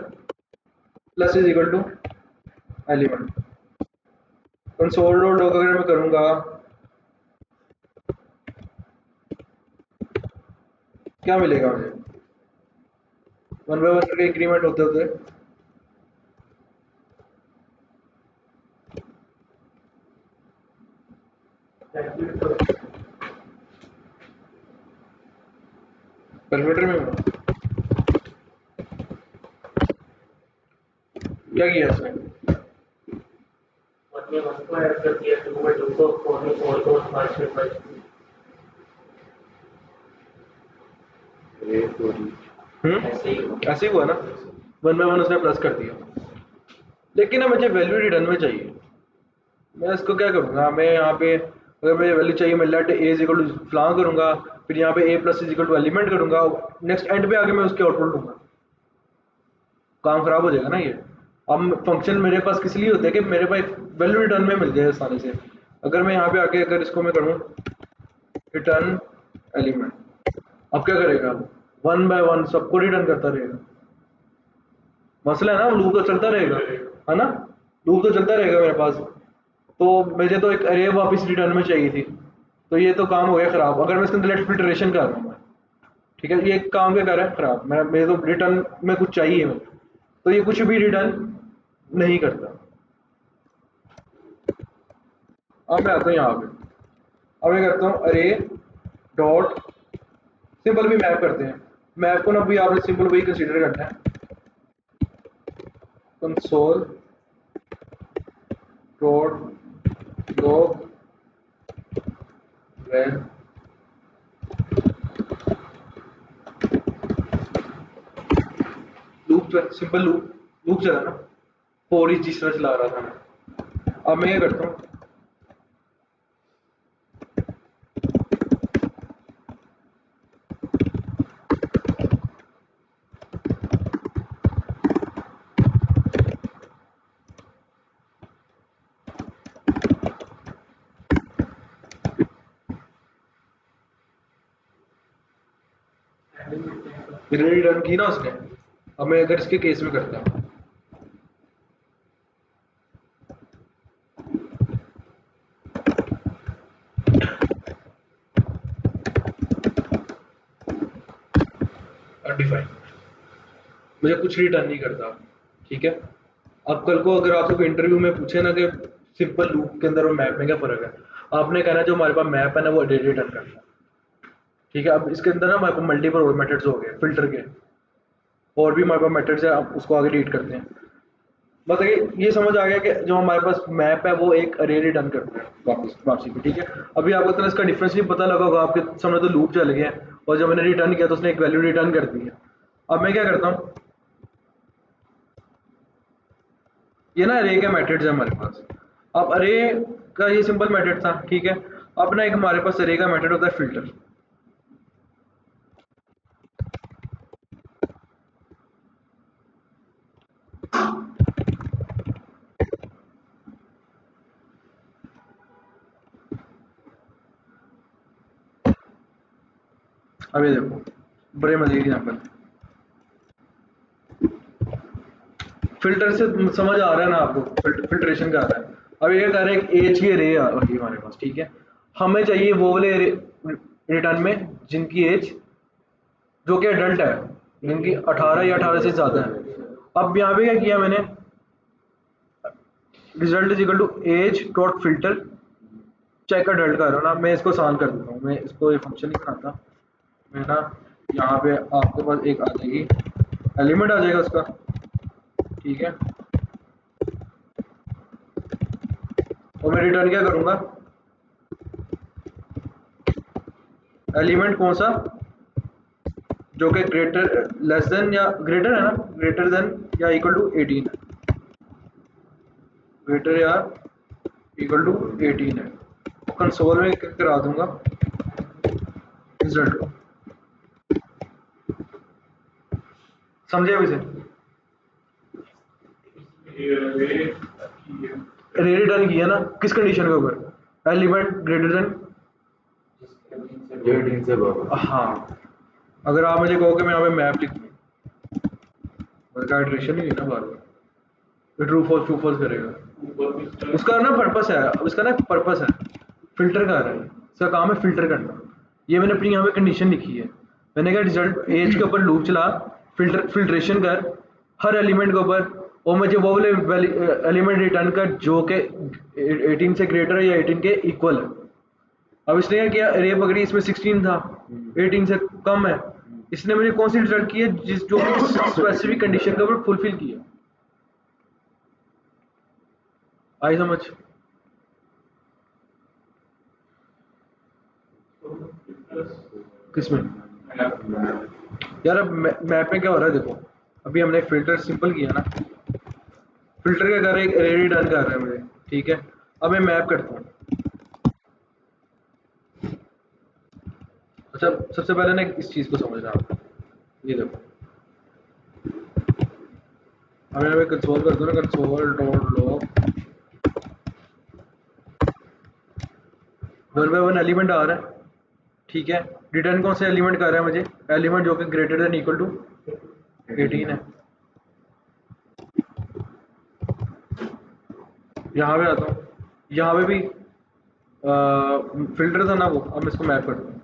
plus is equal to element console dot log अगर मैं करूँगा क्या मिलेगा मुझे 1 बाय 1 करके इंक्रीमेंट होते होते कैलकुलेटर में हूँ क्या किया इसने अपने वक्त को ऐड कर दिया 2 में 2 को 4 में 4 को 5 में 5 ऐसे ही हुआ ना, 1/1 उसने प्लस कर दिया। लेकिन ना मुझे वैल्यू रिटर्न में चाहिए, मैं इसको क्या करूँगा, मैं यहाँ पे अगर मुझे वैल्यू चाहिए मैं let a is equal to फ्लां करूँगा, फिर यहाँ पे a plus is equal to element करूँगा, नेक्स्ट एंड पे आके मैं उसके आउटपुट दूंगा, काम खराब हो जाएगा ना ये। अब फंक्शन मेरे पास किस लिए होते हैं कि मेरे पास वैल्यू रिटर्न में मिल जाए आसानी से। अगर मैं यहाँ पे आके अगर इसको मैं करूँ रिटर्न एलिमेंट, अब क्या करेगा, 1/1 सबको रिटर्न करता रहेगा। मसला है ना, लूप तो चलता रहेगा, है ना, लूप तो चलता रहेगा मेरे पास। तो मुझे तो एक अरे वापस रिटर्न में चाहिए थी, तो ये तो काम हो गया खराब। अगर मैं इसके अंदर लेट फिल्ट्रेशन कर रहा हूँ मैं, ठीक है, ये काम क्या कर रहा है खराब, मैं मेरे तो रिटर्न में कुछ चाहिए मुझे, तो ये कुछ भी रिटर्न नहीं करता। अब मैं आता हूँ यहाँ पे, अब मैं करता हूँ अरे डॉट सिंपल भी मैप करते हैं। मैप को ना भी आपने सिंपल वही कंसीडर करना है, console dot log when loop, simple loop चला ना, फोर इज जिस तरह चला रहा था मैं। अब मैं क्या करता हूँ, रिटर्न की ना उसने। अब मैं अगर इसके केस में करता हूँ, अनडिफाइंड, मुझे कुछ रिटर्न नहीं करता, ठीक है। अब कल को अगर आपसे कोई इंटरव्यू में पूछे ना कि सिंपल लूप के अंदर और मैप में क्या फर्क है, आपने कहना जो हमारे पास मैप है ना वो रिटर्न करता है, ठीक है। अब इसके अंदर ना हमारे पास मल्टीपल और मेथड्स हो गए फिल्टर के, और भी हमारे पास मेथड्स है, आप उसको आगे रीड करते हैं। बस ये समझ आ गया कि जो हमारे पास मैप है वो एक अरे रिटर्न करता है वापसी पे, ठीक है। अभी आपको तो इसका डिफरेंस नहीं पता लगा होगा, आपके सामने तो लूप चल गया और जब मैंने रिटर्न किया तो उसने एक वैल्यू रिटर्न कर दी है। अब मैं क्या करता हूँ, ये ना अरे का मेथड्स है हमारे पास। अब अरे का ये सिंपल मेथड था, ठीक है। अब ना एक हमारे पास अरे का मेथड होता है फिल्टर। अब ये देखो बड़े मजे की एग्जाम्पल, फिल्टर से समझ आ रहा है ना आपको, फिल्ट्रेशन का आ रहा है। अब ये क्या कर रहे हैं, एक एज की अरे आ रही है हमारे पास, ठीक है। हमें चाहिए वो वाले रिटर्न में जिनकी एज जो कि अडल्ट है, जिनकी 18 या 18 से ज़्यादा है। अब यहाँ पे क्या किया मैंने, result is equal to age dot filter check adult का ना, मैं इसको आसान कर देता हूँ, मैं इसको ये फंक्शन नहीं बनाता मैं ना, यहाँ पे आपके पास एक आ जाएगी एलिमेंट आ जाएगा उसका, ठीक है। और मैं रिटर्न क्या करूँगा, एलिमेंट कौन सा जो कि ग्रेटर लेस देन या ग्रेटर है ना, ग्रेटर देन या इक्वल टू 18 है, ग्रेटर या इक्वल टू 18 है। कंसोल में करा दूंगा रिजल्ट को, समझे अभी से। रे रिटर्न किया ना किस कंडीशन के ऊपर, एलिमेंट ग्रेटर देन 18 से बाबा। हाँ। अगर आप मुझे कहो कि मैं यहाँ पे मैप लिख दूँ, इटरेशन नहीं है ना, बार बार ट्रू फॉल्स करेगा। उसका ना पर्पस है, उसका ना पर्पस है फिल्टर कर रहा है, इसका काम है फिल्टर करना। ये मैंने अपनी यहाँ पे कंडीशन लिखी है, मैंने कहा रिजल्ट एज के ऊपर लूप चला, फिल्ट्रेशन कर हर एलिमेंट के ऊपर, और मुझे वो वाले एलिमेंट रिटर्न कर जो कि 18 से ग्रेटर है या 18 के इक्वल है। अब इसने क्या किया, रे पकड़ी, इसमें 16 था, 18 से कम है, इसने मुझे कौन सी रिजल्ट की है जिस जो स्पेसिफिक कंडीशन के ऊपर फुलफिल किया। आई समझ, किसमें यार अब मैप में क्या हो रहा है देखो, अभी हमने फिल्टर सिंपल किया ना, फिल्टर क्या कर रहा है, रेडी डन कर रहा है मुझे, ठीक है। अब मैं मैप करता हूँ। अच्छा सबसे पहले ना इस चीज़ को समझना आपको, ये देखो, अब मैं कंसोल कर दूँ ना, console dot log 1 by 1 element आ रहा है, ठीक है। रिटर्न कौन सा एलिमेंट कर रहा है मुझे, एलिमेंट जो कि ग्रेटर देन इक्वल टू 18 है। यहाँ पे आता हूँ, यहाँ पे भी फिल्टर था ना वो, अब मैं इसको मैप कर दूँ।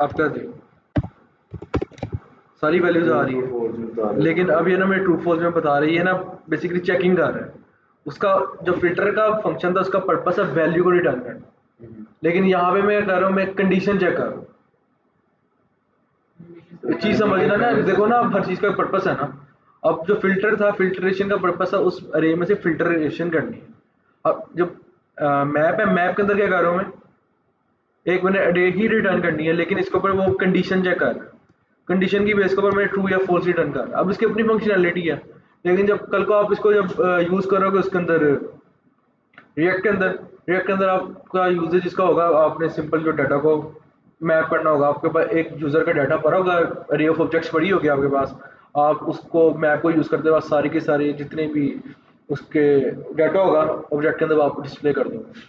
अब क्या देखो सारी वैल्यूज आ रही है, लेकिन अब ये ना मैं ट्रू फॉल्स में बता रही है ना, बेसिकली चेकिंग कर रहा है। उसका जो फिल्टर का फंक्शन था उसका पर्पस है वैल्यू को रिटर्न करना, लेकिन यहाँ पे मैं कर रहा हूँ, मैं कंडीशन चेक कर रहा हूँ। चीज समझना ना, देखो ना हर चीज का पर्पस है ना। अब जो फिल्टर था, फिल्ट्रेशन का पर्पस है उस अरे में से फिल्ट्रेशन करनी है। अब जो मैप है, मैप के अंदर क्या कर रहा हूँ मैं, एक मैंने अरे ही रिटर्न करनी है, लेकिन इसके ऊपर वो कंडीशन चेक कर रहा है। कंडीशन की बेस के ऊपर मैं ट्रू या फॉल्स रिटर्न कर रहा हूं। अब इसकी अपनी फंक्शनैलिटी है, लेकिन जब कल को आप इसको जब यूज करोगे उसके अंदर, रिएक्ट के अंदर आपका यूजेज इसका होगा, आपने सिंपल जो डाटा को मैप करना होगा, आपके पास एक यूजर का डाटा पड़ा होगा, अरे ऑफ ऑब्जेक्ट्स पड़ी होगी आपके पास, आप उसको मैप को यूज करते वक्त सारी की सारी जितने भी उसके डाटा होगा ऑब्जेक्ट के अंदर आप डिस्प्ले कर दोगे।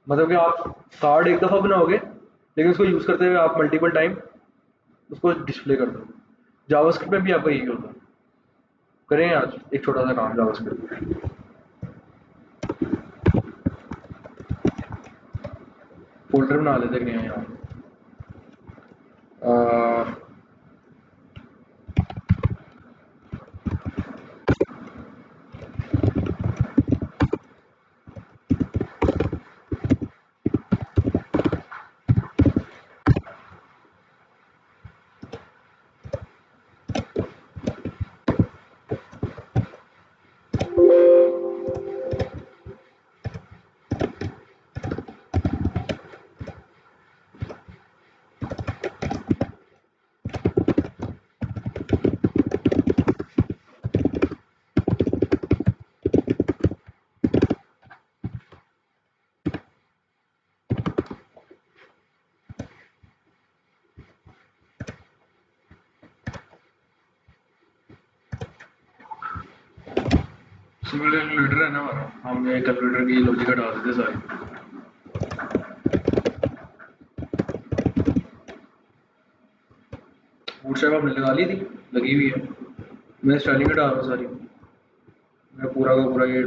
मतलब कि आप कार्ड एक दफ़ा बनाओगे, लेकिन उसको यूज़ करते हुए आप मल्टीपल टाइम उसको डिस्प्ले कर दोगे। जावास्क्रिप्ट में भी आपका यही होता है। करें आज एक छोटा सा काम जावास्क्रिप्ट में, फोल्डर बना लेते हैं यहाँ। कैलकुलेटर है ना हमारा, हमने कैलकुलेटर की लॉजिक हटा देते सारी। बूटस्ट्रैप आपने लगा ली थी, लगी हुई है। मैं स्टाइलिंग हटा रहा हूँ सारी, मैं पूरा का पूरा ये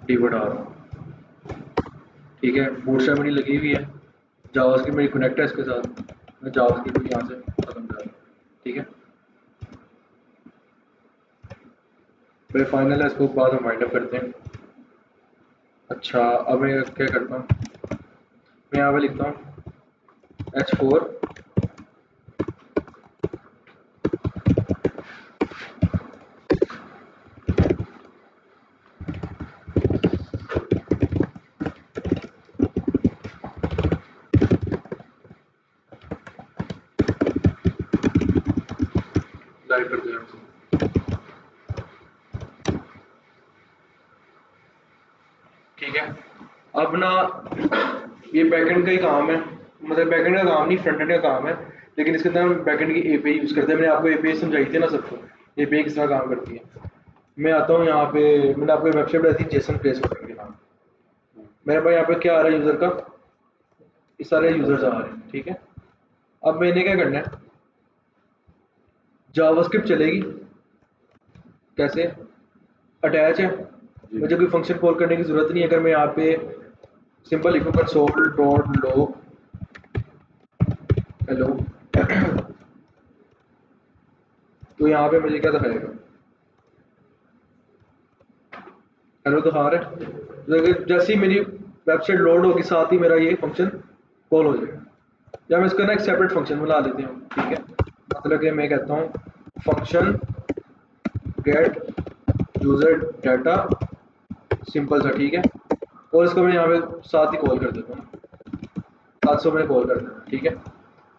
डिव हटा रहा हूँ, ठीक है। बूटस्ट्रैप मेरी लगी हुई है, जावास्क्रिप्ट मेरी कनेक्ट है इसके साथ, मैं जावास्क्रिप्ट को यहाँ से खत्म कर रहा हूँ, ठीक है। फिर फाइनल है, इसको बाद हम वाइंड अप करते हैं। अच्छा अब मैं क्या करता हूँ, मैं यहाँ पे लिखता हूँ H4 लाइव कर दिया, ठीक है। अब ना ये बैकएंड का ही काम है, मतलब बैकएंड का काम नहीं, फ्रंट एंड का काम है, लेकिन इसके अंदर हम बैकएंड की एपीआई यूज़ करते हैं। मैंने आपको एपीआई समझाई थी ना सबको, एपीआई किस तरह काम करती है। मैं आता हूँ यहाँ पे, मैंने आपको वेबसाइट बताई थी जेसन प्लेसमेंट के नाम। मेरे पास यहाँ पे क्या आ रहा है यूज़र का, इस सारे यूज़र्स आ रहे हैं, ठीक है। अब मैंने क्या करना है, जावास्क्रिप्ट चलेगी कैसे, अटैच है, मुझे कोई फंक्शन कॉल करने की ज़रूरत नहीं है। अगर मैं यहाँ पे सिंपल लिखूँ कंसोल डॉट लॉग हेलो तो यहाँ पे मुझे क्या दिखाएगा, हेलो दिखा रहा है। तो जैसे ही मेरी वेबसाइट लोड होगी साथ ही मेरा ये फंक्शन कॉल हो जाएगा। या मैं इसका ना एक सेपरेट फंक्शन बना लेते हूँ, ठीक है। मतलब कि मैं कहता हूँ function gate user data, simple सा, ठीक है। और इसको मैं यहाँ पे साथ ही कॉल कर देता हूँ, 700 में कॉल कर देना, ठीक है।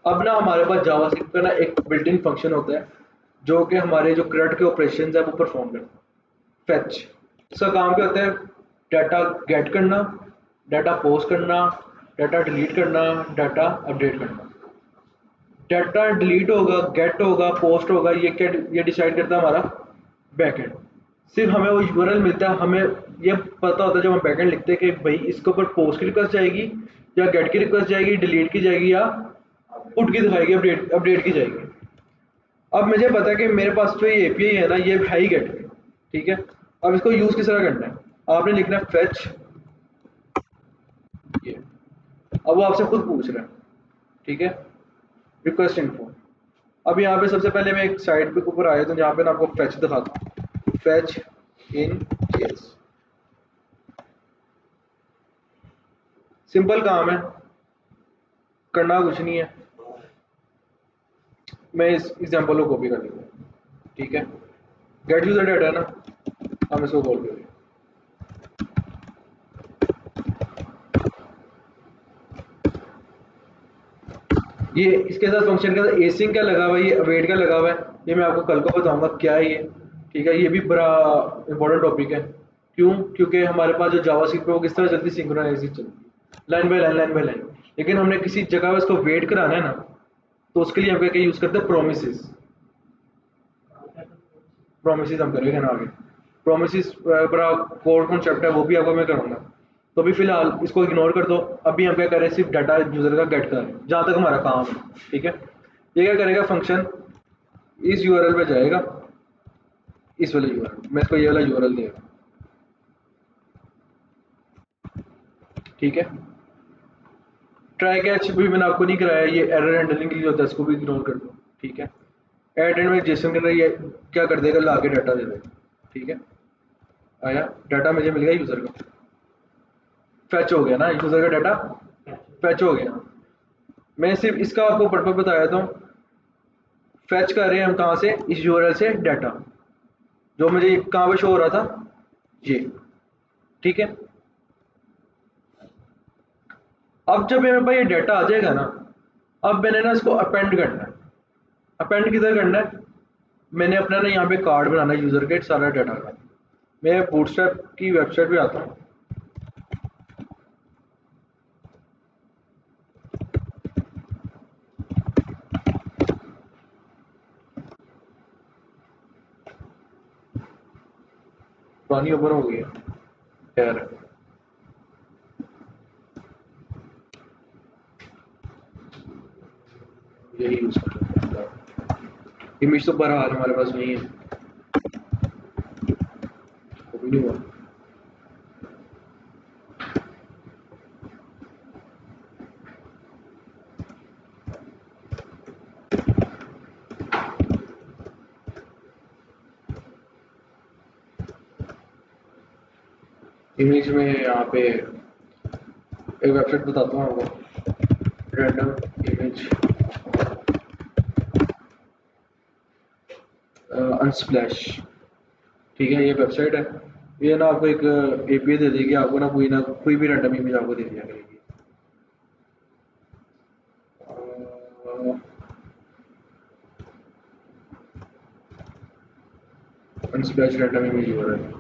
अब ना हमारे पास जावास्क्रिप्ट का ना एक बिल्ट इन फंक्शन होता है जो कि हमारे जो CRUD के ऑपरेशन है वो परफॉर्म करता है। फेच, इसका काम क्या होता है, डाटा गेट करना, डाटा पोस्ट करना, डाटा डिलीट करना, डाटा अपडेट करना। डाटा डिलीट होगा, गेट होगा, पोस्ट होगा, ये क्या, ये डिसाइड करता है हमारा बैकएंड। सिर्फ हमें वो यूआरएल मिलता है, हमें ये पता होता है जब हम बैकएंड लिखते हैं कि भाई इसके ऊपर पोस्ट की रिक्वेस्ट जाएगी या गेट की रिक्वेस्ट जाएगी, डिलीट की जाएगी या पुट की दिखाएगी, अपडेट अपडेट की जाएगी। अब मुझे पता है कि मेरे पास जो ये एपीआई है ना, ये है ही गेट की, ठीक है। अब इसको यूज किस तरह करना है, आपने लिखना है फेच ये, अब वो आपसे खुद पूछ रहा है, ठीक है, रिक्वेस्ट इन्फो। अब यहाँ पे सबसे पहले मैं एक साइट पे ऊपर आया तो जहाँ पे ना आपको फेच दिखाता हूँ, फेच इन जेएस। सिंपल काम है, करना कुछ नहीं है। मैं इस एग्जांपल को कॉपी कर लेता हूँ, ठीक है। गेट यूजर डाटा है ना, हम इसको कॉल करेंगे। ये इसके साथ फंक्शन के साथ एसिंग का लगा हुआ है, ये अवेट का लगा हुआ है, ये मैं आपको कल को बताऊंगा क्या है ये, ठीक है। ये भी बड़ा इंपॉर्टेंट टॉपिक है। क्यों? क्योंकि हमारे पास जो जावास्क्रिप्ट है वो किस तरह चलती है, सिंक्रोनाइज चलती है, line by line, line by line. लेकिन हमने किसी जगह पर इसको वेट कराना है ना, तो उसके लिए हम क्या यूज करते हैं, प्रोमिसेस। प्रोमिसेस हम करेंगे ना आगे, प्रोमिसेस बड़ा कोर कॉन्सेप्ट है, वो भी आपको मैं करूँगा। तो अभी फिलहाल इसको इग्नोर कर दो। अभी हम क्या कर रहे हैं, सिर्फ डाटा यूजर का गेट कर रहे हैं, जहाँ तक हमारा काम है, ठीक है। ये क्या करेगा, फंक्शन इस यूआरएल पे जाएगा, इस वाले यूआरएल मैं इसको ये वाला यूआरएल देगा, ठीक है। ट्राई कैच भी मैंने आपको नहीं कराया, ये एरर हैंडलिंग के लिए होता है, इसको भी इग्नोर कर दो, ठीक है। एड एंड में जेसन के अंदर ये क्या कर देगा, ला के डाटा दे देगा, ठीक है। आया डाटा, मुझे मिल गया यूजर का, फैच हो गया ना, यूजर का डाटा फैच हो गया। मैं सिर्फ इसका आपको पर्पज बताया था, फैच कर रहे हैं हम कहाँ से, इस यूआरएल से डाटा, जो मुझे कहाँ पे शो हो रहा था, ये, ठीक है। अब जब मेरे पास ये डाटा आ जाएगा ना, अब मैंने ना इसको अपेंड करना है। अपेंड किधर करना है, मैंने अपना ना यहाँ पे कार्ड बनाना है यूजर के सारा डाटा का। मैं बूटस्ट्रैप की वेबसाइट पे आता हूँ, पुरानी ओपन हो गई है यार, यही यूज कर, इमेज तो बहरहाल हमारे पास नहीं है, वो भी नहीं हुआ। इमेज में यहाँ पे एक वेबसाइट बताता हूँ आपको, रैंडम इमेज अनस्प्लैश, ठीक है। ये वेबसाइट है, ये ना आपको एक एपीआई दे देगी, आपको ना कोई भी रैंडम इमेज आपको दे दिया करेगी। अनस्प्लैश रैंडम इमेज हो रहा है,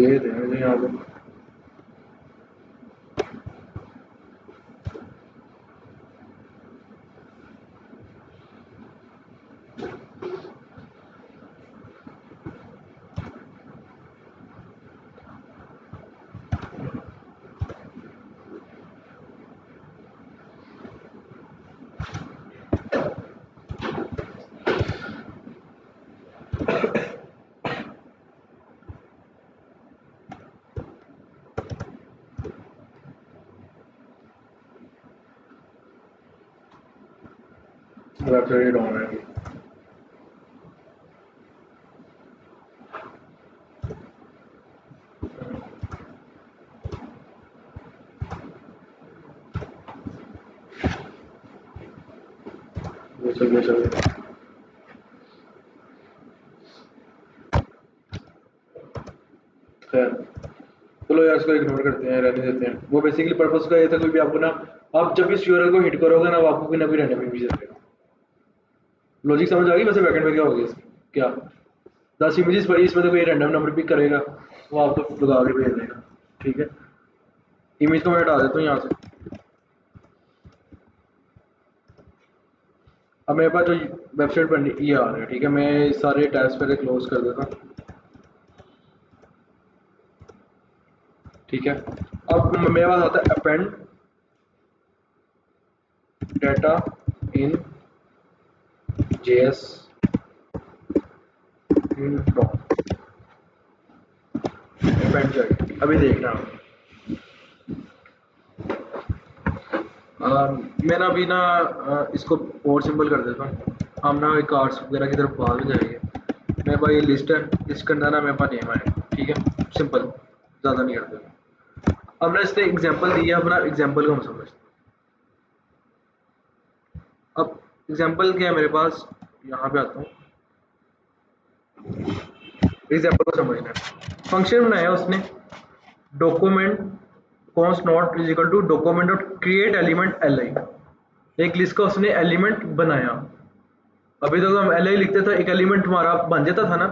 ये थे मुझे यहाँ पे, वेबसाइट डाउन है। ये चल उसको इग्नोर करते हैं, रहने देते हैं। वो बेसिकली पर्पस का ये था, कोई भी आपको ना, आप जब इस यूआरएल को हिट करोगे ना, वो आपको कोई ना कोई रैंडम इमेज देगा। लॉजिक समझ आ गई? वैसे बैकएंड में क्या होगा इसकी, क्या 10 इमेजेस पड़ी, इसमें तो कोई रैंडम नंबर पिक करेगा, वो आपको लगा के भेज देगा। ठीक है, इमेज को मैं हटा देता हूँ यहाँ से। अब मेरे पास जो वेबसाइट पर ये आ रहा है, ठीक है, मैं सारे टैब्स पहले क्लोज कर देता हूँ। ठीक है, अब मेरे पास आता है append data in JS in dot append जाए। अभी देखना मैं ना अभी ना इसको और सिंपल कर देता हूँ। हम ना एक कार्ड्स वगैरह की तरफ बाद में जाएंगे। मेरे पास ये लिस्ट है, इसके अंदर ना मेरे पास नेम है। ठीक है, सिंपल, ज़्यादा नहीं करते। अब ना इसने एग्जांपल दिया, अपना एग्जांपल को हम समझते हैं। अब एग्जांपल क्या है मेरे पास, यहाँ पे आता हूँ। एग्जांपल को समझना है। फंक्शन बनाया उसने, document const not is equal to document dot create element L I. एक लिस्ट का उसने एलिमेंट बनाया। अभी तक तो हम एल आई लिखते थे, एक एलिमेंट हमारा बन जाता था ना।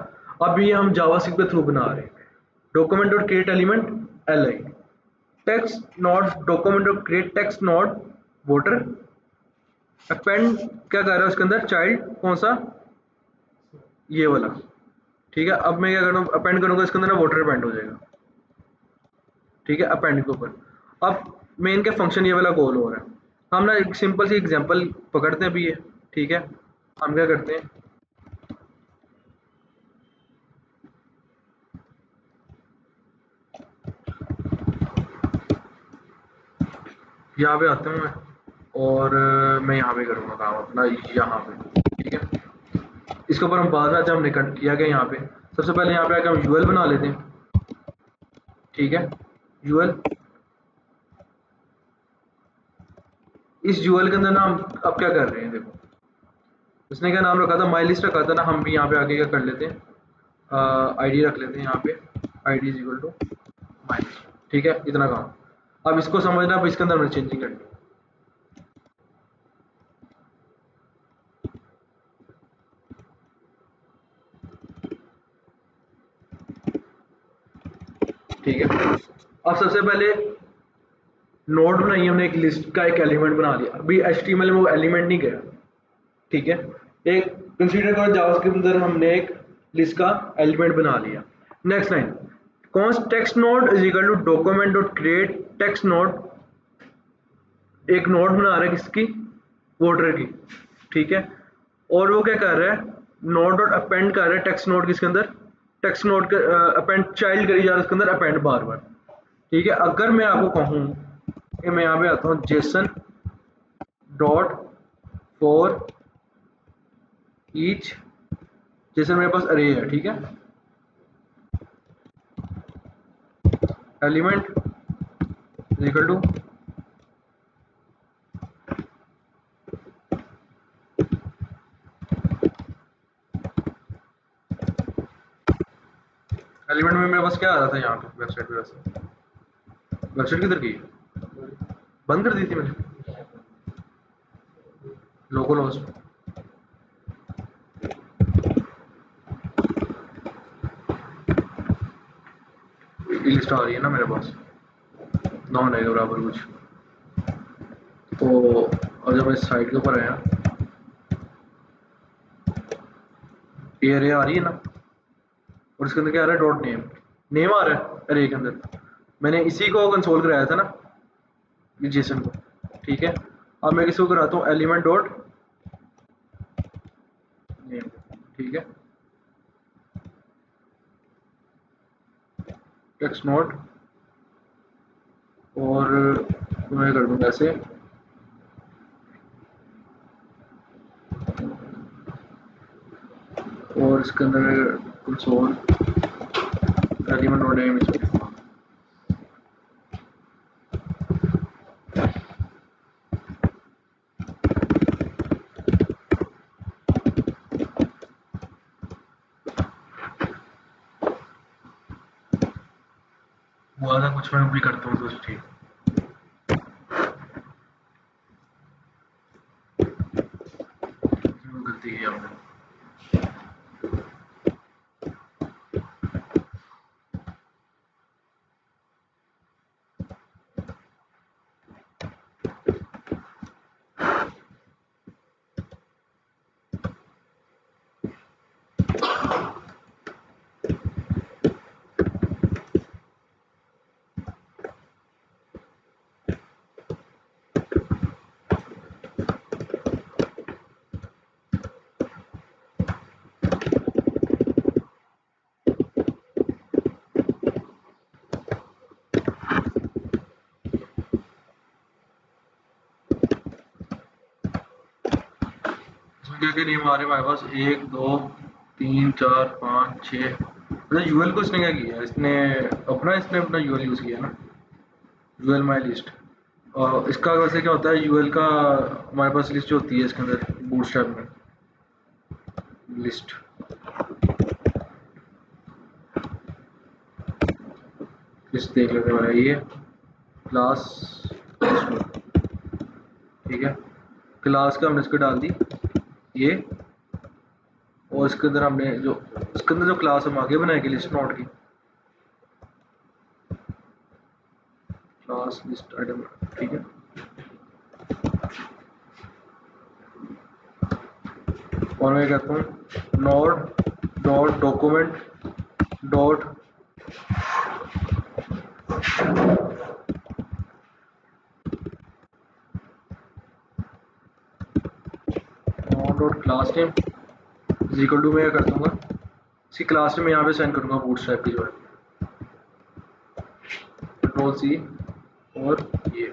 अभी हम जावास्क्रिप्ट के थ्रू बना रहे हैं। Document dot create element L I, text not document dot create text not voter. Append क्या कर रहा है उसके अंदर, चाइल्ड कौन सा, ये वाला। ठीक है, अब मैं क्या करूँ, अपेंड करूँगा इसके अंदर ना, वोटर अपेंड हो जाएगा। ठीक है, अपेंड के ऊपर अब मेन का फंक्शन ये वाला कॉल हो रहा है। हम ना एक सिंपल सी एग्जांपल पकड़ते हैं अभी ये। ठीक है, हम क्या करते हैं, यहाँ पे आता हूँ मैं, और मैं यहाँ पे करूँगा काम अपना, यहाँ पे। ठीक है, इसके ऊपर हम बाद में आते हैं, हमने किया क्या यहाँ पे। सबसे पहले यहाँ पे आकर हम यूएल बना लेते हैं। ठीक है, यूएल, इस यूएल के अंदर ना हम अब क्या कर रहे हैं, देखो उसने क्या नाम रखा था, माई लिस्ट रखा था ना। हम भी यहाँ पे आके क्या कर लेते हैं, आईडी रख लेते हैं यहाँ पे, ID is equal to my list. ठीक है, इतना काम। अब इसको समझना, अब इसके अंदर हमें चेंजिंग करनी है। ठीक है, अब सबसे पहले नोड बनाई हमने, एक लिस्ट का एक एलिमेंट बना लिया। अभी एचटीएमएल में वो एलिमेंट नहीं गया। ठीक है, एक कंसीडर करो जावास्क्रिप्ट के अंदर हमने एक लिस्ट का एलिमेंट बना लिया। Next line, const text node is equal to document dot create text node. एक नोड बना रहा है किसकी, वोटर की। ठीक है, और वो क्या कर रहा है, नोड डॉट अपेंड कर रहा है टेक्स्ट नोड किसके अंदर, टेक्स्ट नोड के अपेंड चाइल्ड करी जा रहा है उसके अंदर अपेंड बार बार। ठीक है, अगर मैं आपको कहूँ कि मैं यहाँ पे आता हूँ Jason dot for each, Jason मेरे पास अरे है। ठीक है, एलिमेंट इक्वल टू एलिमेंट में मेरे पास क्या आ रहा था यहाँ पे वेबसाइट पे। वैसे वेबसाइट किधर गई, बंद कर दी थी मैंने, लोकल होस्ट। लिस्ट आ रही है ना मेरे पास, नॉन है बराबर कुछ। तो अब जब मैं साइट के ऊपर आया, ये अरे आ रही है ना, और इसके अंदर क्या आ रहा है, डॉट नेम, नेम आ रहा है अरे के अंदर। मैंने इसी को कंसोल कराया था ना, ये जेसन को। ठीक है, अब मैं किसी को कराता हूँ एलिमेंट डॉट नेम। ठीक है, टेक्स्ट नोट, और मैं कर दूंगा ऐसे, और इसके अंदर कंसोल एलिमेंट डॉट नेम इसमें। हुआ था कुछ, मैं भी करता हूँ तो ठीक। गलती की आपने। क्या नहीं हमारे पास 1 2 3 4 5 6 मतलब यूएल को इसने क्या किया, इसने अपना यूएल यूज़ किया ना, यूएल माई लिस्ट। और इसका वैसे क्या होता है, यूएल का हमारे पास लिस्ट जो होती है इसके अंदर बूटस्ट्रैप में लिस्ट, लिस्ट देख लेते हैं ये क्लास, ठीक है। क्लास का हमने इसको डाल दी ये, और इसके अंदर हमने जो इसके अंदर जो क्लास हम आगे बनाएंगे लिस्ट नोड की, क्लास लिस्ट आइटम, ठीक है। और मैं कहता हूँ node dot document dot dot class name is equal to, मैं कर दूंगा इसकी क्लास नेम यहाँ पे सेंड करूंगा बूटस्ट्रैप की जो है, कंट्रोल सी और ये।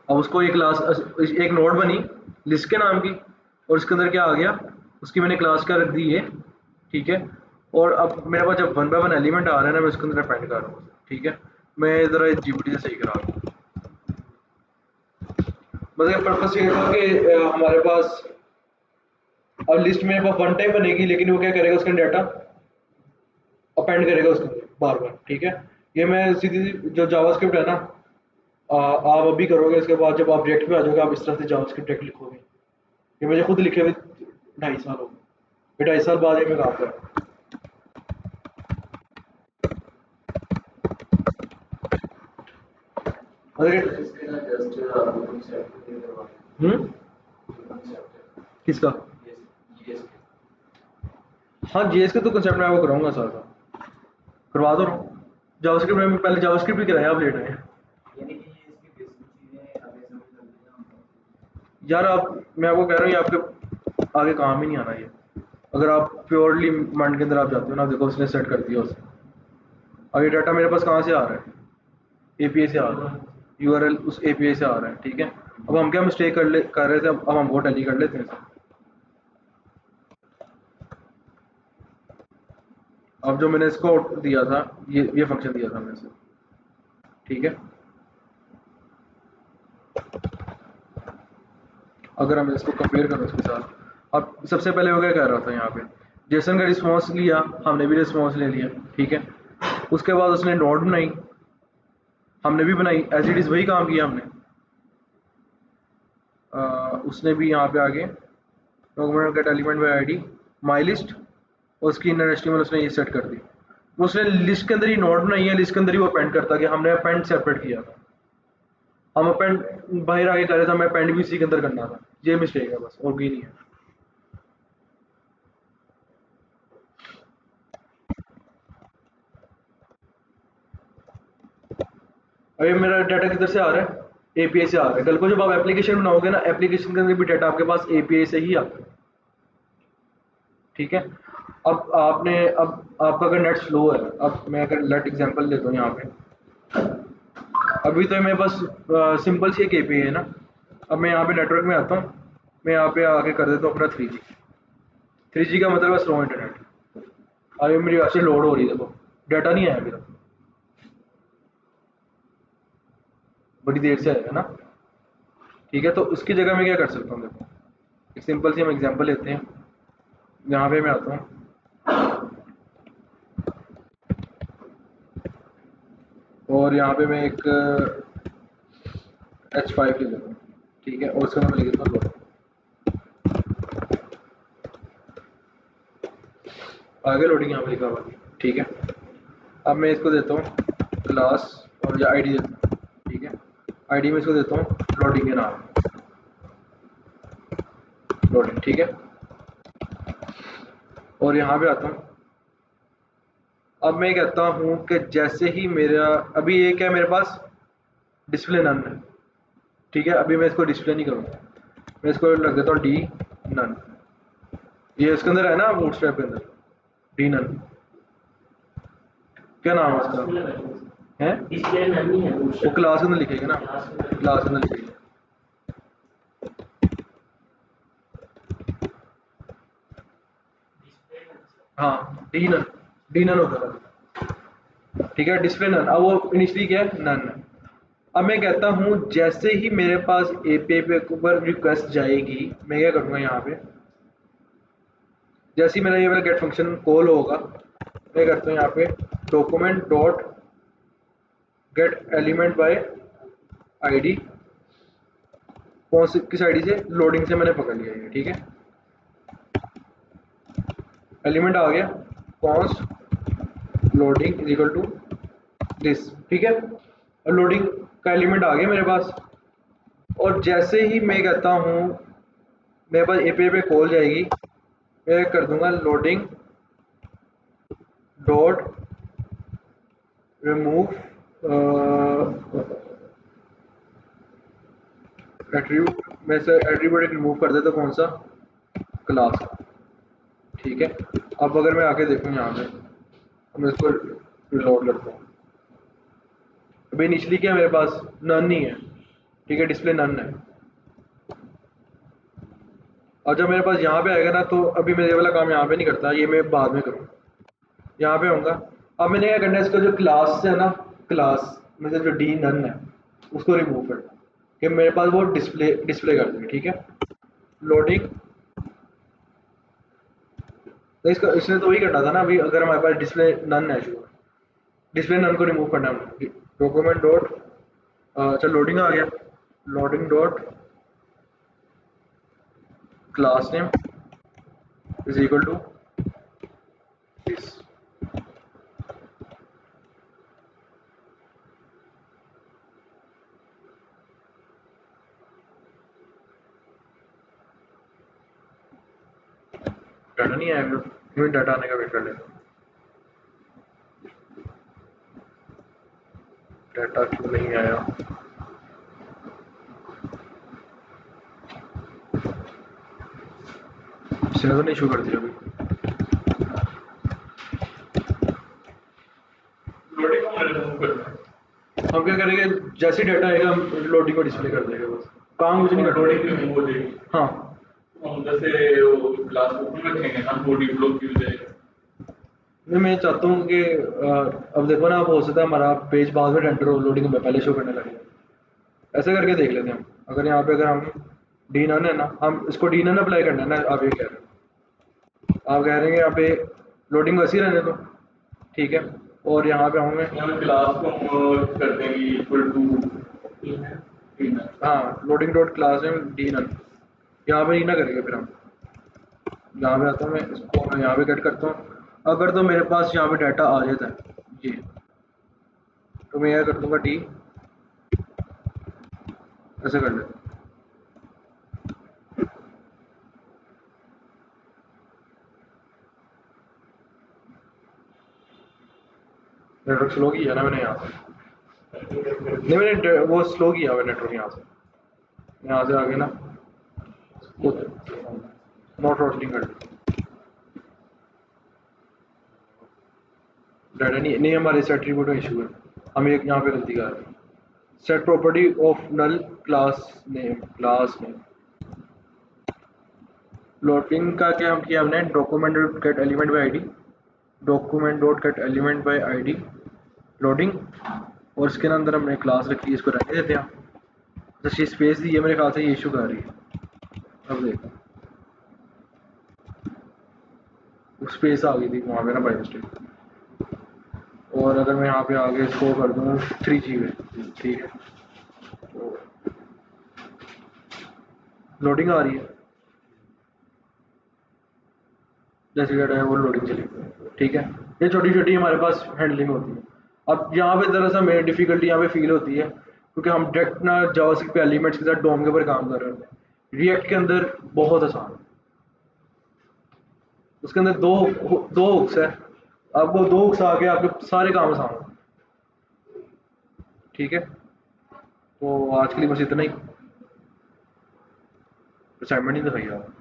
अब उसको एक क्लास, एक नोड बनी लिस्ट के नाम की, और इसके अंदर क्या आ गया, उसकी मैंने क्लास का रख दी है, ठीक है। और अब मेरे पास जब 1 बाय 1 एलिमेंट आ रहा है ना, मैं इसके अंदर अपेंड कर रहा हूँ, ठीक है। मैं ज़रा जीपीटी से सही करा रहा हूँ, मतलब पर्पस ये था कि हमारे पास अब लिस्ट मेरे पास 1 टाइम बनेगी, लेकिन वो क्या करेगा, उसका डाटा अपेंड करेगा उसके अंदर बार बार, ठीक है। ये मैं सीधी जो जावास्क्रिप्ट है ना, आप अभी करोगे, इसके बाद जब आप रिएक्ट पे आ जाओगे, आप इस तरह से जावास्क्रिप्ट डायरेक्ट लिखोगे। ये मुझे खुद लिखे हुए 2.5 साल हो गए, 2.5 साल बाद ये मैं काम कर रहा हूँ। किसका? हाँ जीएस का तो कंसेप्ट मैं आपको कराऊंगा, साथ साथ करवा दो रहा हूँ। जावास्क्रिप्ट में पहले जावास्क्रिप्ट भी कराया, आप लेट आए यार। आप, मैं आपको कह रहा हूँ, ये आपके आगे काम ही नहीं आना ये। अगर आप प्योरली माइंड के अंदर आप जाते हो ना, देखो उसने सेट कर दिया उसने, अब ये डाटा मेरे पास कहाँ से आ रहा है, एपीआई से आ रहा है, यूआरएल उस एपीआई से आ रहा है, ठीक है। अब हम क्या मिस्टेक कर रहे थे, अब हम वो टैली कर लेते हैं। अब जो मैंने इसको दिया था, ये फंक्शन दिया था मैंने इसे, ठीक है। अगर हम इसको कंपेयर करें उसके साथ, अब सबसे पहले वो क्या कह रहा था यहाँ पे, जेसन का रिस्पॉन्स लिया, हमने भी रिस्पॉन्स ले लिया, ठीक है। उसके बाद उसने नोड बनाई, हमने भी बनाई, एज इट इज़ वही काम किया हमने। उसने भी यहाँ पे आगे document gate element by ID my list, और उसकी इनर एचटीएमएल उसने ये सेट कर दी। उसने लिस्ट के अंदर ही नोड बनाई है, लिस्ट के अंदर ही वो अपेंड करता कि हमने अपेंड सेपरेट किया था, हम अपेंड बाहर आगे कर रहे थे, हमें अपेंड भी उसी के अंदर करना था। ये मिस्टेक है बस, और भी नहीं है। अभी मेरा डाटा किधर से आ रहा है, एपीआई से आ रहा है। कल को जब आप एप्लीकेशन बनाओगे ना, एप्लीकेशन के अंदर भी डाटा आपके पास एपीआई से ही आता है, ठीक है। अब आपका अगर नेट स्लो है, अब मैं अगर लेट एग्जांपल लेता हूँ यहाँ पे, अभी तो मेरे पास सिंपल सी एक एपीआई है ना। अब मैं यहाँ पे नेटवर्क में आता हूँ, मैं यहाँ पे आके कर देता हूँ अपना 3G। 3G का मतलब है स्लो इंटरनेट। अभी मेरी वैसे लोड हो रही है, देखो डाटा नहीं आया मेरा, बड़ी देर से आएगा ना, ठीक है। तो उसकी जगह मैं क्या कर सकता हूँ, देखो एक सिंपल सी हम एग्जांपल लेते हैं। यहाँ पे मैं आता हूँ, और और यहाँ पे मैं एक H5 ले लेता हूँ, ठीक है, और उसका मैं लिख देता हूँ लोडिंग। आगे लोडिंग यहाँ पे लिखा हुआ है, ठीक है। अब मैं इसको देता हूँ क्लास और या आईडी देता हूँ, ठीक है। आईडी में इसको देता हूँ लोडिंग के नाम, लोडिंग, ठीक है। और यहाँ पे आता हूँ। अब मैं कहता हूँ कि जैसे ही मेरा अभी ये क्या है, मेरे पास डिस्प्ले नन है, ठीक है। अभी मैं इसको डिस्प्ले नहीं करूँगा, मैं इसको लग देता हूँ डी नन। ये इसके अंदर है ना, बूटस्ट्रैप के अंदर डी नन, क्या नाम है उसका, है डिस्प्ले नहीं है वो क्लास के अंदर लिखेगा ना, क्लास के अंदर लिखेगा। हाँ डी नन होता था, ठीक है, डिस्प्ले नन। अब वो इनिशियली क्या है, नन है। अब मैं कहता हूँ जैसे ही मेरे पास एपीआई पे ऊपर रिक्वेस्ट जाएगी, मैं क्या करूँगा यहाँ पे, जैसे ही मेरा ये वाला गेट फंक्शन कॉल होगा, मैं करता हूँ यहाँ पे document dot get element by ID, कौन सी किस आईडी से, लोडिंग से मैंने पकड़ लिया है, ठीक है। एलिमेंट आ गया, const loading is equal to this, ठीक है। और लोडिंग का एलिमेंट आ गया मेरे पास। और जैसे ही मैं कहता हूँ मेरे पास एपीआई पे कॉल जाएगी, मैं कर दूंगा लोडिंग डॉट रिमूव एट्रीब्यूट, मैं से एट्रीब्यूट रिमूव कर देता, कौन सा, क्लास का, ठीक है। अब अगर मैं आके देखूँ यहाँ पे, अब मैं इसको रिलोड करता हूँ। अभी इनिशियली क्या मेरे पास नन नहीं है, ठीक है, डिस्प्ले नन है। और जब मेरे पास यहाँ पे आएगा ना, तो अभी मेरे वाला काम यहाँ पे नहीं करता, ये मैं बाद में करूँगा, यहाँ पे होऊंगा। अब मैंने क्या करना है, इसका जो क्लास है ना, क्लास में से जो डी नन है उसको रिमूव करना, कि मेरे पास वो डिस्प्ले डिस्प्ले कर देंगे, ठीक है। लोडिंग, तो इसका इसने तो वही करना था ना, अभी अगर हमारे पास डिस्प्ले नन है, जो डिस्प्ले नन को रिमूव करना है, डॉक्यूमेंट डॉट, अच्छा लोडिंग आ गया, loading dot class name is equal to this, data नहीं आया, मैं डाटा आने का वेट कर लेता हूँ। डाटा क्यों नहीं आया, इसने तो नहीं इशू कर दिया अभी। लोडिंग को मैंने रिमूव करना है। हम क्या करेंगे, जैसे डाटा आएगा हम लोडिंग को डिस्प्ले कर देगा, बस काम कुछ नहीं करना। लोडिंग रिमूव हो जाएगी। हाँ, हम जैसे वो क्लास ओपन रखेंगे ना, बॉडी ब्लॉक की हो जाएगा। मैं चाहता हूँ कि अब देखो ना, अब हो सकता है हमारा पेज बाद में रेंडर हो, लोडिंग में पहले शो करने लगे। ऐसे करके देख लेते हैं हम। अगर यहाँ पे अगर हम डी नन है ना, हम इसको डी नन अप्लाई करना है ना, आप ये कह रहे हैं, आप कह रहे हैं यहाँ पे लोडिंग वैसी रहने दो, ठीक है। और यहाँ पे होंगे, यहाँ क्लास को हम कर देंगे इक्वल टू हाँ, लोडिंग डॉट क्लास में डी नन, यहाँ पे ना करेंगे। फिर हम यहाँ पे आता हूँ, मैं इसको मैं यहाँ पे कट करता हूँ। अगर तो मेरे पास यहाँ पे डाटा आ जाता है ये, तो मैं यह कर दूंगा डी, ऐसे कर लेता हूँ। नेटवर्क स्लो किया ना मैंने यहाँ से, नहीं मैंने वो स्लो किया हुआ नेटवर्क, यहाँ से आगे ना नॉट रोस्टिंग कर डाटा नहीं हमारे से एट्रीब्यूट में इशू है, हम एक यहाँ पे गलती कर रहे हैं। Set property of null class name loading का क्या हम किया हमने, document dot get element by ID, document dot get element by ID loading, और इसके अंदर हमने क्लास रखी है, इसको रहने देते हैं। तो स्पेस दी है, मेरे ख्याल से ये इशू कर रही है। अब देखो स्पेस आ गई थी वहाँ पे ना बाय मिस्टेक, और अगर मैं यहाँ पे आगे इसको कर दूँ 3G में, ठीक है, तो लोडिंग आ रही है, जैसे डेटा है वो लोडिंग चली, ठीक है। ये छोटी छोटी हमारे पास हैंडलिंग होती है। अब यहाँ पे ज़रा सा मेरी डिफ़िकल्टी यहाँ पे फील होती है क्योंकि हम डायरेक्ट ना जावास्क्रिप्ट पे एलिमेंट्स के साथ डोम के ऊपर काम कर रहे होते हैं। रिएक्ट के अंदर बहुत आसान है, उसके अंदर दो हुक्स है, अब वो दो हुक्स आके आपके सारे काम आसान हो, ठीक है। तो आज के लिए बस इतना ही, असाइनमेंट नहीं दिखाई आप।